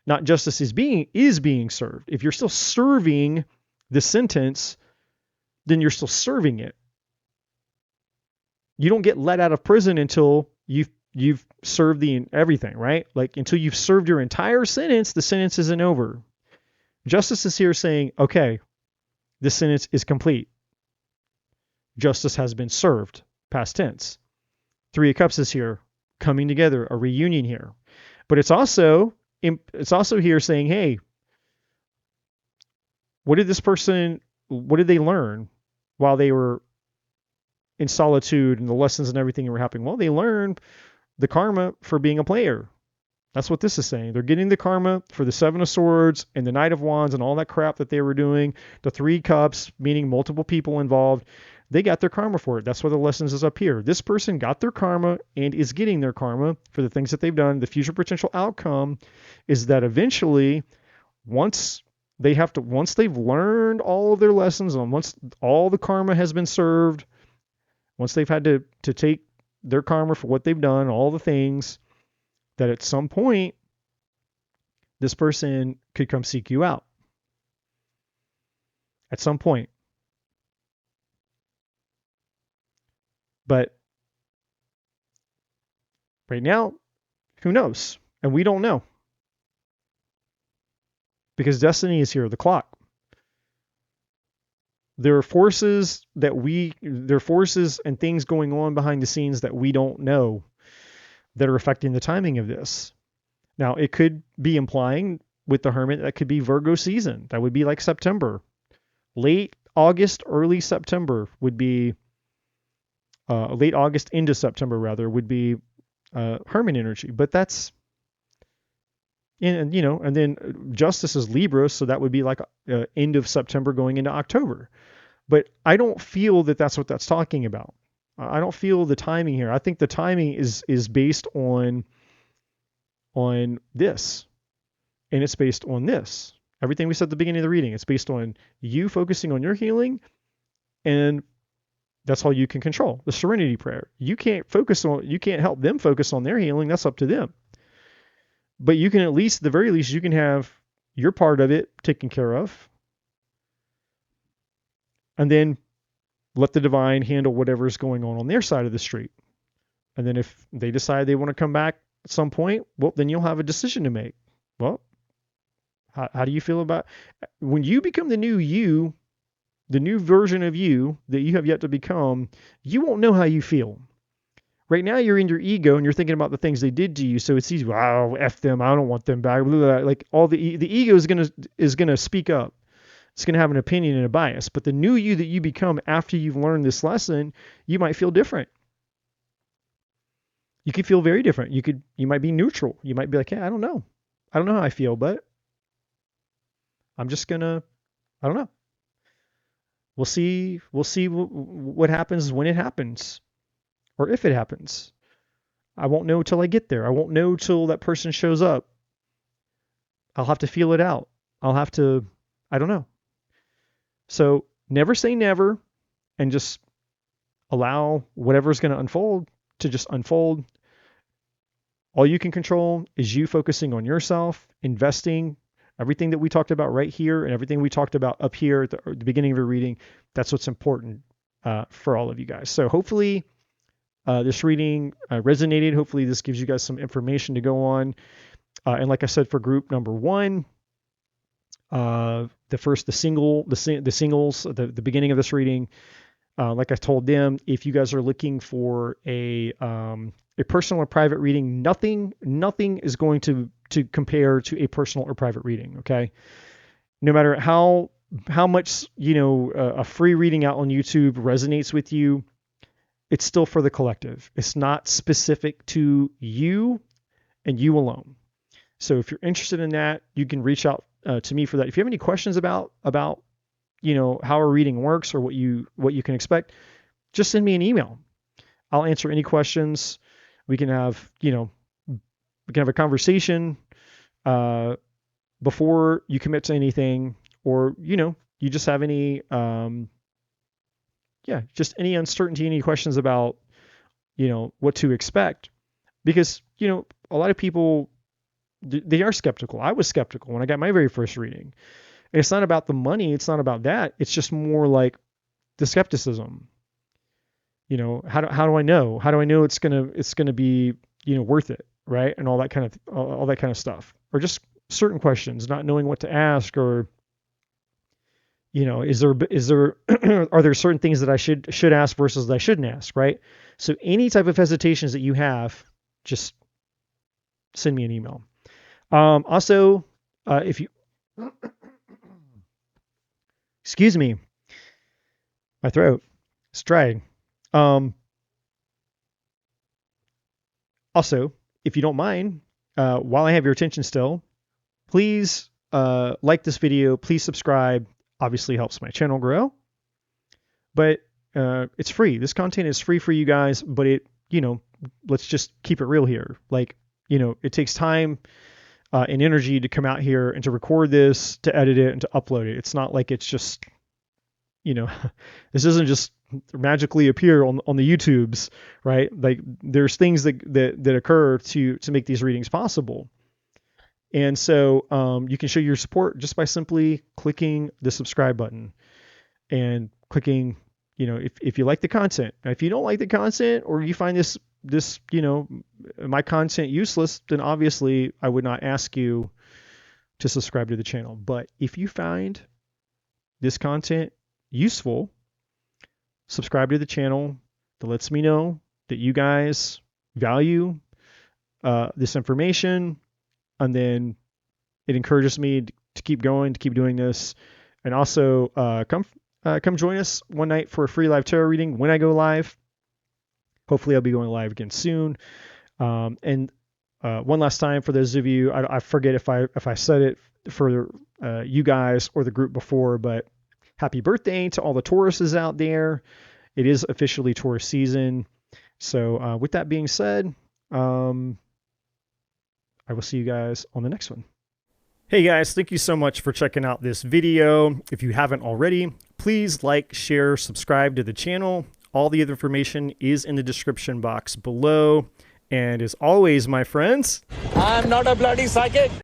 Not justice is being served. If you're still serving the sentence, then you're still serving it. You don't get let out of prison until you've served the everything, right? Like until you've served your entire sentence, the sentence isn't over. Justice is here saying, okay, this sentence is complete. Justice has been served, past tense. Three of Cups is here, coming together, a reunion here. But it's also here saying, hey, what did they learn while they were in solitude and the lessons and everything that were happening? Well, they learned the karma for being a player. That's what this is saying. They're getting the karma for the Seven of Swords and the Knight of Wands and all that crap that they were doing. The Three Cups, meaning multiple people involved. They got their karma for it. That's why the lessons is up here. This person got their karma and is getting their karma for the things that they've done. The future potential outcome is that eventually, once they've learned all of their lessons, and once all the karma has been served, once they've had to take their karma for what they've done, all the things, that at some point, this person could come seek you out. At some point. But right now, who knows? And we don't know. Because destiny is here, the clock. There are forces and things going on behind the scenes that we don't know that are affecting the timing of this. Now, it could be implying with the Hermit that could be Virgo season. That would be like September. Late August, early September would be, late August into September rather, would be Hermit energy. But that's, and then Justice is Libra, so that would be like end of September going into October. But I don't feel that that's what that's talking about. I don't feel the timing here. I think the timing is based on this, and it's based on this. Everything we said at the beginning of the reading, it's based on you focusing on your healing, and that's all you can control. The Serenity Prayer. You can't help them focus on their healing. That's up to them. But you can at the very least, you can have your part of it taken care of, and then let the divine handle whatever's going on their side of the street. And then if they decide they want to come back at some point, well, then you'll have a decision to make. Well, how do you feel about when you become the new you, the new version of you that you have yet to become? You won't know how you feel. Right now, you're in your ego and you're thinking about the things they did to you. So it's easy. Wow, F them. I don't want them back. Like all the ego is gonna speak up. It's going to have an opinion and a bias. But the new you that you become after you've learned this lesson, you might feel different. You could feel very different. You might be neutral. You might be like, hey, I don't know. I don't know how I feel, but I'm just going to, I don't know. We'll see what happens when it happens, or if it happens. I won't know till I get there. I won't know till that person shows up. I'll have to feel it out. I don't know. So never say never, and just allow whatever's going to unfold to just unfold. All you can control is you focusing on yourself, investing, everything that we talked about right here and everything we talked about up here at the beginning of your reading. That's what's important for all of you guys. So hopefully this reading resonated. Hopefully this gives you guys some information to go on. And like I said, for group number 1, the singles, the beginning of this reading, like I told them, if you guys are looking for a personal or private reading, nothing is going to compare to a personal or private reading. Okay. No matter how much, a free reading out on YouTube resonates with you, it's still for the collective. It's not specific to you and you alone. So if you're interested in that, you can reach out to me for that. If you have any questions about how a reading works or what you can expect, just send me an email. I'll answer any questions. We can have a conversation before you commit to anything, or you just have any just any uncertainty, any questions about what to expect, because a lot of people they are skeptical. I was skeptical when I got my very first reading. And it's not about the money. It's not about that. It's just more like the skepticism. You know, how do I know? How do I know it's gonna be, you know, worth it, right? And all that kind of stuff, or just certain questions, not knowing what to ask, or, you know, is there are there certain things that I should ask versus that I shouldn't ask, right? So any type of hesitations that you have, just send me an email. Also, if you excuse me, my throat is dry. Also, if you don't mind, while I have your attention still, please like this video, please subscribe. Obviously helps my channel grow. But it's free. This content is free for you guys, but it, you know, let's just keep it real here. Like, you know, it takes time and energy to come out here and to record this, to edit it, and to upload it. It's not like it's just, you know, this doesn't just magically appear on the YouTubes, right? Like, there's things that occur to make these readings possible. And so you can show your support just by simply clicking the subscribe button and clicking, you know, if you like the content. Now, if you don't like the content, or you find this, you know, my content useless, then obviously I would not ask you to subscribe to the channel. But if you find this content useful, subscribe to the channel. That lets me know that you guys value this information, and then it encourages me to keep going, to keep doing this. And also come join us one night for a free live tarot reading when I go live. Hopefully I'll be going live again soon. And one last time, for those of you, I forget if I said it for you guys or the group before, but happy birthday to all the Tauruses out there. It is officially Taurus season. So with that being said, I will see you guys on the next one. Hey guys, thank you so much for checking out this video. If you haven't already, please like, share, subscribe to the channel. All the other information is in the description box below. And as always, my friends, I'm not a bloody psychic.